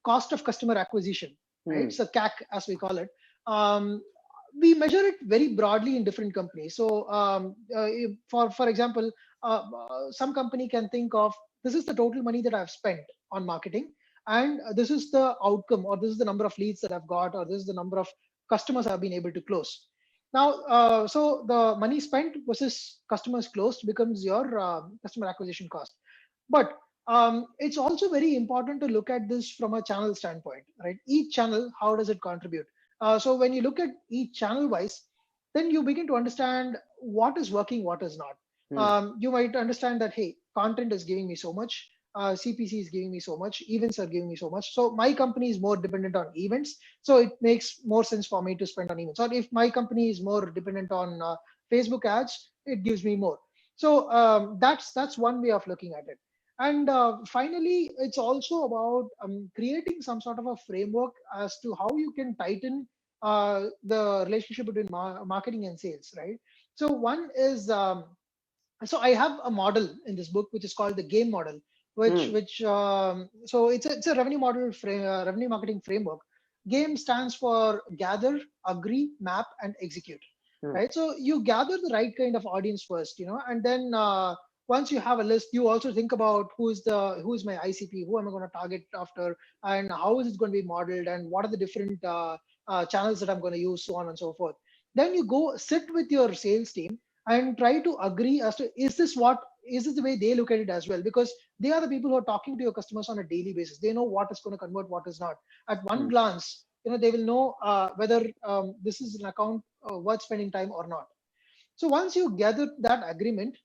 cost of customer acquisition, Hmm. right? So CAC, as we call it. We measure it very broadly in different companies. So, for example, some company can think of, this is the total money that I've spent on marketing, and this is the outcome, or this is the number of leads that I've got, or this is the number of customers I've been able to close. Now, so the money spent versus customers closed becomes your customer acquisition cost. But it's also very important to look at this from a channel standpoint, right? Each channel, how does it contribute? So when you look at each channel wise, then you begin to understand what is working, what is not. Hmm. You might understand that, hey, content is giving me so much, CPC is giving me so much, events are giving me so much. So my company is more dependent on events. So it makes more sense for me to spend on events. Or if my company is more dependent on Facebook ads, it gives me more. So that's one way of looking at it. And finally, it's also about creating some sort of a framework as to how you can tighten the relationship between marketing and sales, right? So one is, so I have a model in this book which is called the game model, Hmm. so it's a revenue model revenue marketing framework. Game stands for gather, agree, map, and execute, Hmm. right? So you gather the right kind of audience first, and then once you have a list, you also think about who is my ICP, who am I going to target after, and how is it going to be modeled, and what are the different channels that I'm going to use, so on and so forth. Then you go sit with your sales team and try to agree as to, is this the way they look at it as well, because they are the people who are talking to your customers on a daily basis. They know what is going to convert, what is not. At one Hmm. glance, they will know whether this is an account worth spending time or not. So once you gather that agreement,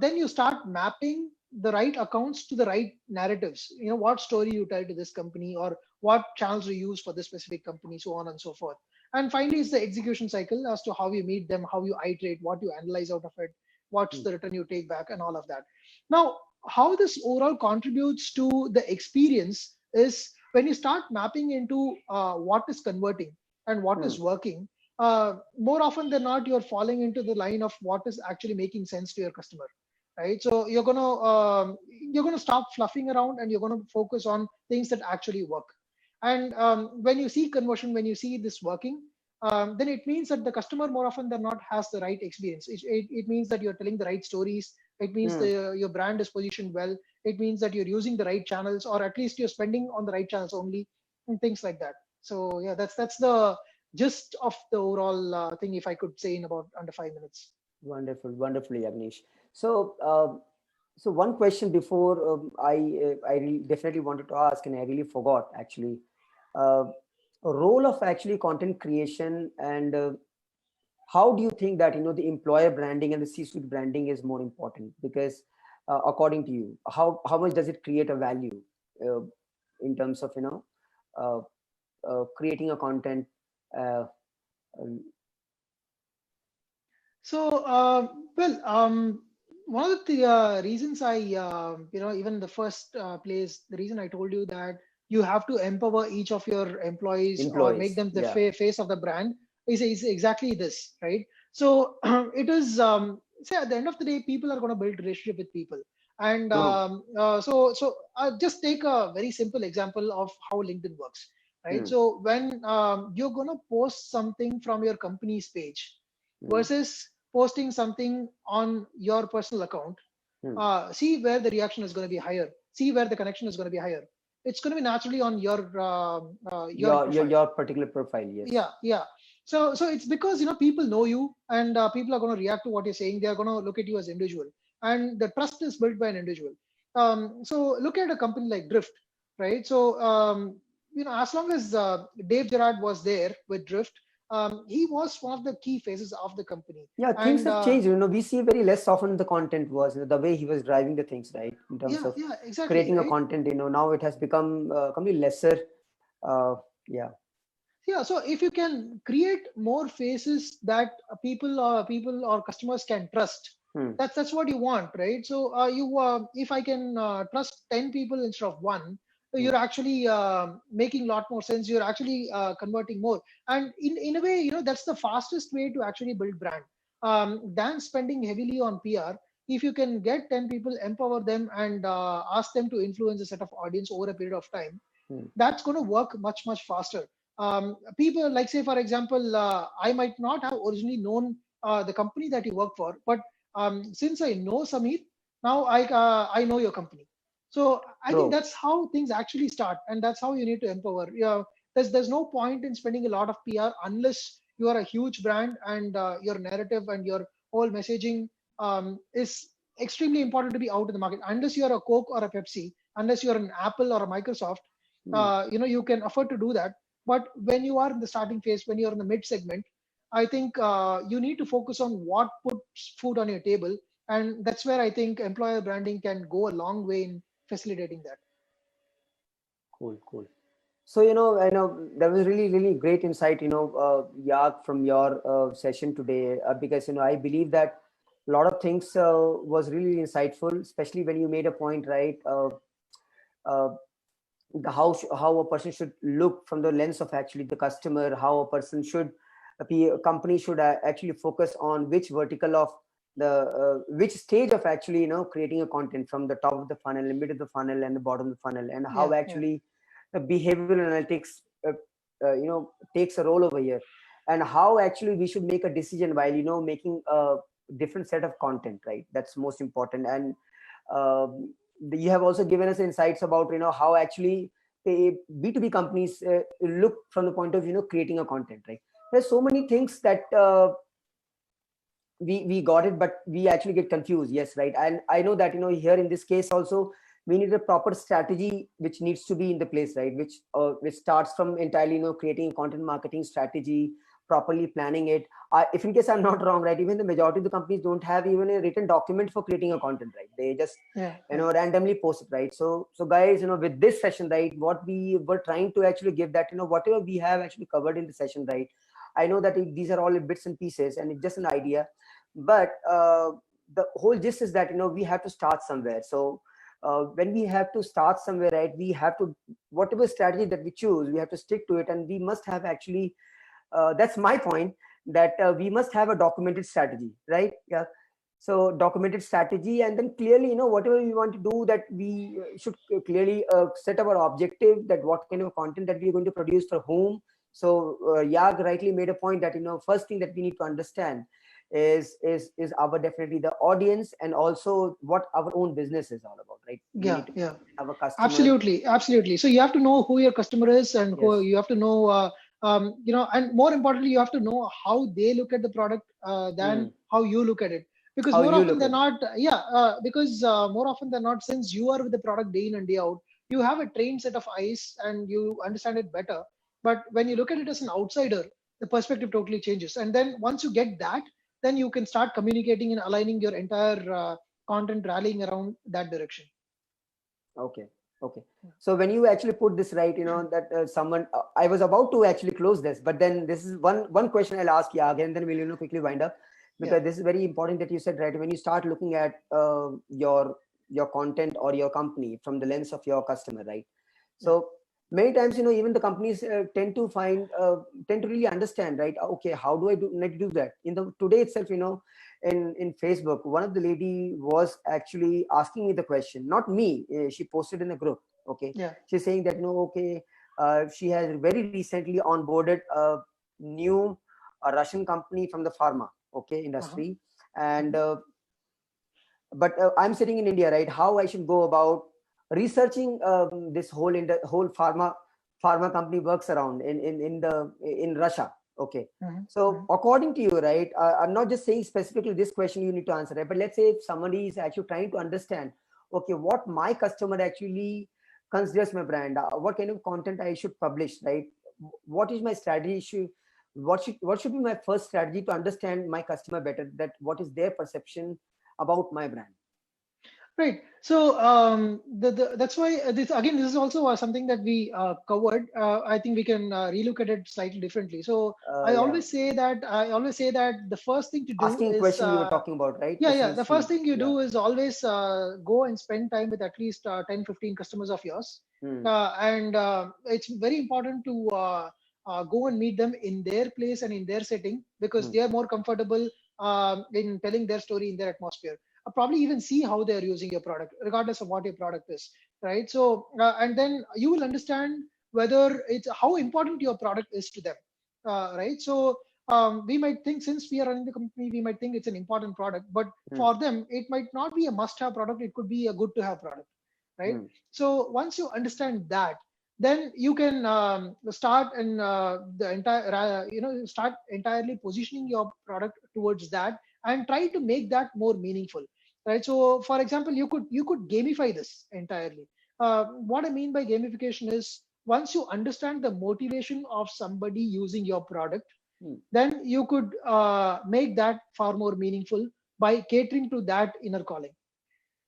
then you start mapping the right accounts to the right narratives. What story you tell to this company, or what channels you use for this specific company, so on and so forth. And finally, it's the execution cycle as to how you meet them, how you iterate, what you analyze out of it, what's Hmm. the return you take back, and all of that. Now, how this overall contributes to the experience is when you start mapping into what is converting and what Hmm. is working. More often than not, you're falling into the line of what is actually making sense to your customer. right? So you're gonna stop fluffing around, and you're gonna focus on things that actually work. And when you see conversion, when you see this working, then it means that the customer more often than not has the right experience. It means that you're telling the right stories. It means Hmm. your brand is positioned well. It means that you're using the right channels, or at least you're spending on the right channels only, and things like that. So yeah, that's the gist of the overall thing, if I could say in about under 5 minutes. Wonderful, wonderfully, Agnish. So, so one question before I really definitely wanted to ask, and I really forgot actually. Uh, Role of actually content creation, and how do you think that the employer branding and the C-suite branding is more important? Because according to you, how much does it create a value uh, in terms of uh, creating a content? Uh, um, So, one of the reasons even the first place, the reason I told you that you have to empower each of your employees or make Employees, them the yeah. face of the brand is exactly this, right? So, it is, say at the end of the day, people are going to build relationship with people. And True. just take a very simple example of how LinkedIn works, right? Hmm. So, when you're going to post something from your company's page Hmm. versus posting something on your personal account, Hmm. see where the reaction is going to be higher, see where the connection is going to be higher. It's going to be naturally on your profile. Your particular profile, yes. Yeah. So it's because people know you, and people are going to react to what you're saying. They are going to look at you as individual, and the trust is built by an individual. So look at a company like Drift, right? So as long as Dave Gerard was there with Drift, he was one of the key faces of the company. Yeah, things And have changed. We see very less often the content was the way he was driving the things, right? In terms of yeah, exactly, creating a right. content, now it has become completely lesser. Uh, yeah. Yeah, so if you can create more faces that people or customers can trust, Hmm. that's what you want, right? So you if I can trust 10 people instead of one, Hmm. you're actually making a lot more sense. You're actually converting more, and in a way, that's the fastest way to actually build brand, than spending heavily on PR. If you can get 10 people, empower them, and ask them to influence a set of audience over a period of time, Hmm. that's going to work much faster. People, like, say for example, I might not have originally known the company that you work for, but since I know Samir, now I know your company. So I think True. that's how things actually start, and that's how you need to empower. Yeah, there's no point in spending a lot of PR unless you are a huge brand, and your narrative and your whole messaging is extremely important to be out in the market. Unless you are a Coke or a Pepsi, unless you're an Apple or a Microsoft, Hmm. you can afford to do that. But when you are in the starting phase, when you're in the mid segment, I think you need to focus on what puts food on your table, and that's where I think employer branding can go a long way in facilitating that. Cool, cool. So, I know that was really, really great insight, Yag, from your session today, because, I believe that a lot of things was really insightful, especially when you made a point, right? Uh, how a person should look from the lens of actually the customer, how a person should be, a company should actually focus on which vertical of the which stage of actually creating a content, from the top of the funnel, the mid of the funnel, and the bottom of the funnel, and how Yeah. actually the behavioral analytics takes a role over here, and how actually we should make a decision while making a different set of content, right? That's most important. And you have also given us insights about how actually B2B companies look from the point of creating a content, right? There's so many things that we got it, but we actually get confused. Yes, right. And I know that here in this case also we need a proper strategy which needs to be in the place, right? Which starts from entirely creating a content marketing strategy, properly planning it. If in case I'm not wrong, right, even the majority of the companies don't have even a written document for creating a content, right? They just Yeah. randomly post it, right? So guys, with this session, right, what we were trying to actually give that whatever we have actually covered in the session, right? I know that these are all bits and pieces and it's just an idea, but the whole gist is that we have to start somewhere. So when we have to start somewhere, right, we have to, whatever strategy that we choose, we have to stick to it, and we must have actually that's my point, that we must have a documented strategy, right? Yeah. So documented strategy, and then clearly, whatever we want to do, that we should clearly set our objective, that what kind of content that we're going to produce for whom. So Yag rightly made a point that, first thing that we need to understand is our definitely the audience, and also what our own business is all about, right? We Yeah, need to yeah. have a customer. Absolutely, absolutely. So you have to know who your customer is, and who Yes. you have to know, and more importantly, you have to know how they look at the product than Hmm. how you look at it. Because How more you often look than at it. not, because more often than not, since you are with the product day in and day out, you have a trained set of eyes and you understand it better. But when you look at it as an outsider, the perspective totally changes. And then once you get that, then you can start communicating and aligning your entire content rallying around that direction. Okay. Okay. So when you actually put this right, that someone, I was about to actually close this, but then this is one question I'll ask Yag, and then we'll quickly wind up, Yeah. because this is very important that you said, right, when you start looking at your content or your company from the lens of your customer, right? Yeah. So many times, even the companies tend to really understand, right? Okay, how do I need to do that? In the today itself, in Facebook, one of the lady was actually asking me the question, not me. She posted in a group. Okay, Yeah. she's saying that, okay, she has very recently onboarded a new Russian company from the pharma, okay, Uh-huh. industry, and Mhm. but I'm sitting in India, right? How I should go about researching this whole pharma company works around in Russia. Okay, Mhm. so Mhm. according to you, right? I'm not just saying specifically this question you need to answer, right? But let's say if somebody is actually trying to understand, okay, what my customer actually considers my brand, what kind of content I should publish, right? What is my strategy? What should be my first strategy to understand my customer better? That what is their perception about my brand. Right. So that's why this again. This is also something that we covered. I think we can relook at it slightly differently. So Yeah, I always say that the first thing to do asking is question you were talking about, right? yeah, yeah. The first Persistency. thing you Yeah. do is always go and spend time with at least 10, 15 customers of yours, Hmm. and it's very important to go and meet them in their place and in their setting, because Hmm. they are more comfortable in telling their story in their atmosphere. Probably even see how they are using your product, regardless of what your product is, right? So, and then you will understand whether it's how important your product is to them, right? So, we might think, since we are running the company, we might think it's an important product, but Hmm. for them, it might not be a must-have product. It could be a good-to-have product, right? Hmm. So once you understand that, then you can start and the entire, start entirely positioning your product towards that and try to make that more meaningful, right? So, for example, you could gamify this entirely. What I mean by gamification is, once you understand the motivation of somebody using your product, Hmm. then you could make that far more meaningful by catering to that inner calling.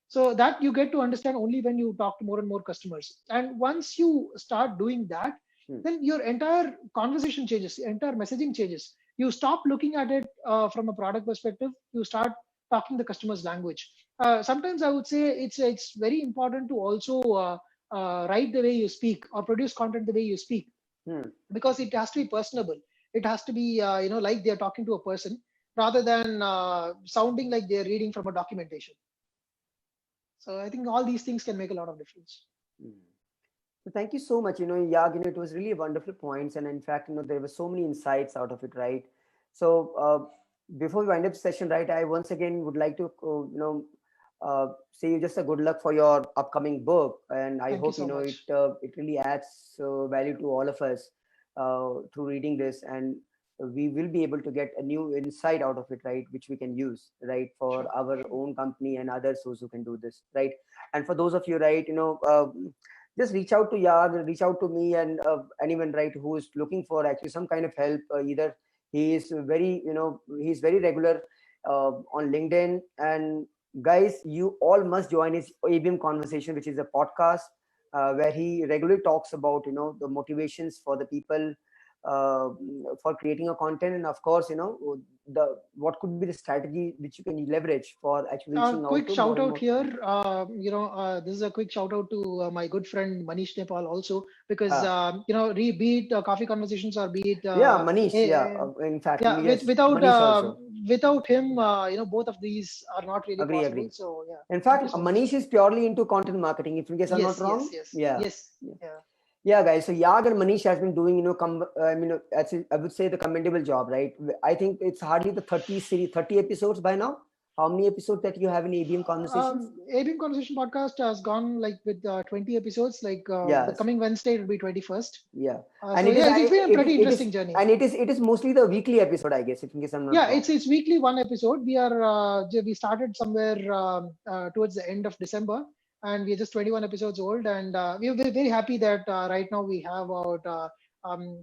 So that you get to understand only when you talk to more and more customers. And once you start doing that, Hmm. then your entire conversation changes, entire messaging changes. You stop looking at it from a product perspective. You start talking the customer's language. Sometimes I would say it's very important to also write the way you speak or produce content the way you speak, Hmm. because it has to be personable. It has to be like they're talking to a person, rather than sounding like they're reading from a documentation. So I think all these things can make a lot of difference. Hmm. So thank you so much. Yag, it was really wonderful points, and in fact, there were so many insights out of it, right? So before we wind up session, right, I once again would like to, say you just a good luck for your upcoming book, and I Thank you hope so much. it really adds value to all of us through reading this, and we will be able to get a new insight out of it, right, which we can use, right, for Sure, our sure. own company and others who can do this, right? And for those of you, right, just reach out to Yag, reach out to me, and anyone, right, who is looking for actually some kind of help. Either he's very regular on LinkedIn, and guys, you all must join his ABM Conversation, which is a podcast where he regularly talks about the motivations for the people for creating a content, and of course, the what could be the strategy which you can leverage for actually reaching out Quick to more shout and out more. here. This is a quick shout out to my good friend Manish Nepal also, because be it Coffee Conversations or be it Yeah, Manish. Yeah, eh, in fact, yeah, yes, without Manish also. without him, both of these are not really Agree, possible. agree. So yeah, In thank you fact, so much. Manish is purely into content marketing, if in case I'm not Yes, yes, wrong. yes, Yeah. yes, Yeah. yeah. Yeah, guys. So Yag and Manish has been doing, actually, I would say the commendable job, right? I think it's hardly the 30 episodes by now. How many episodes that you have in ABM Conversations? ABM Conversation podcast has gone like with 20 episodes. Like the Yes. coming Wednesday, it will be 21st. Yeah. So And it is, yeah, it's been a pretty it is, interesting journey. and it is mostly the weekly episode, I guess, if in case I'm not Yeah, wrong. it's weekly one episode. We started somewhere towards the end of December, and we're just 21 episodes old, and we're very, very happy that right now we have about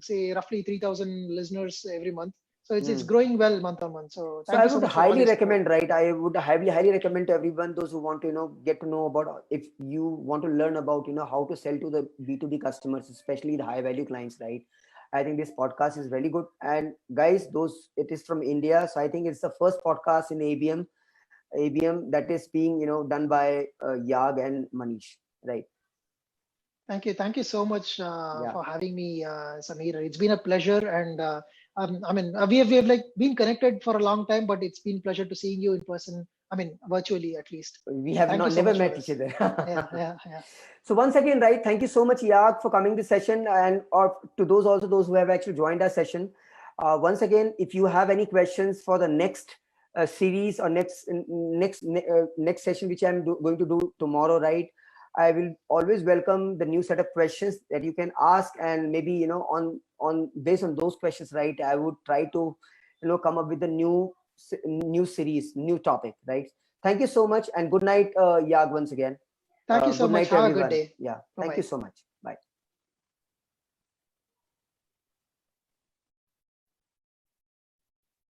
say roughly 3,000 listeners every month. So it's Hmm. growing well month on month. So So thank I you so would much for all highly your support. recommend, right? I would highly recommend to everyone, those who want to, get to know about, if you want to learn about, how to sell to the B2B customers, especially the high value clients, right? I think this podcast is really good. And guys, it is from India. So I think it's the first podcast in ABM that is being, done by Yag and Manish, right? Thank you so much Yeah. for having me, Samir. It's been a pleasure, and we have like been connected for a long time, but it's been pleasure to seeing you in person. I mean, virtually at least. We So have thank you not so never much for met each this. other. Yeah, yeah, yeah. So once again, right, thank you so much, Yag, for coming this session, and or to those who have actually joined our session. Once again, if you have any questions for the next series or next session, which I'm going to do tomorrow, right, I will always welcome the new set of questions that you can ask, and maybe on based on those questions, right, I would try to come up with a new series, new topic, right? Thank you so much, and good night, Yag, once again. Thank you so Good much. night to Have a good everyone. day. Yeah, Bye thank you bye. so much.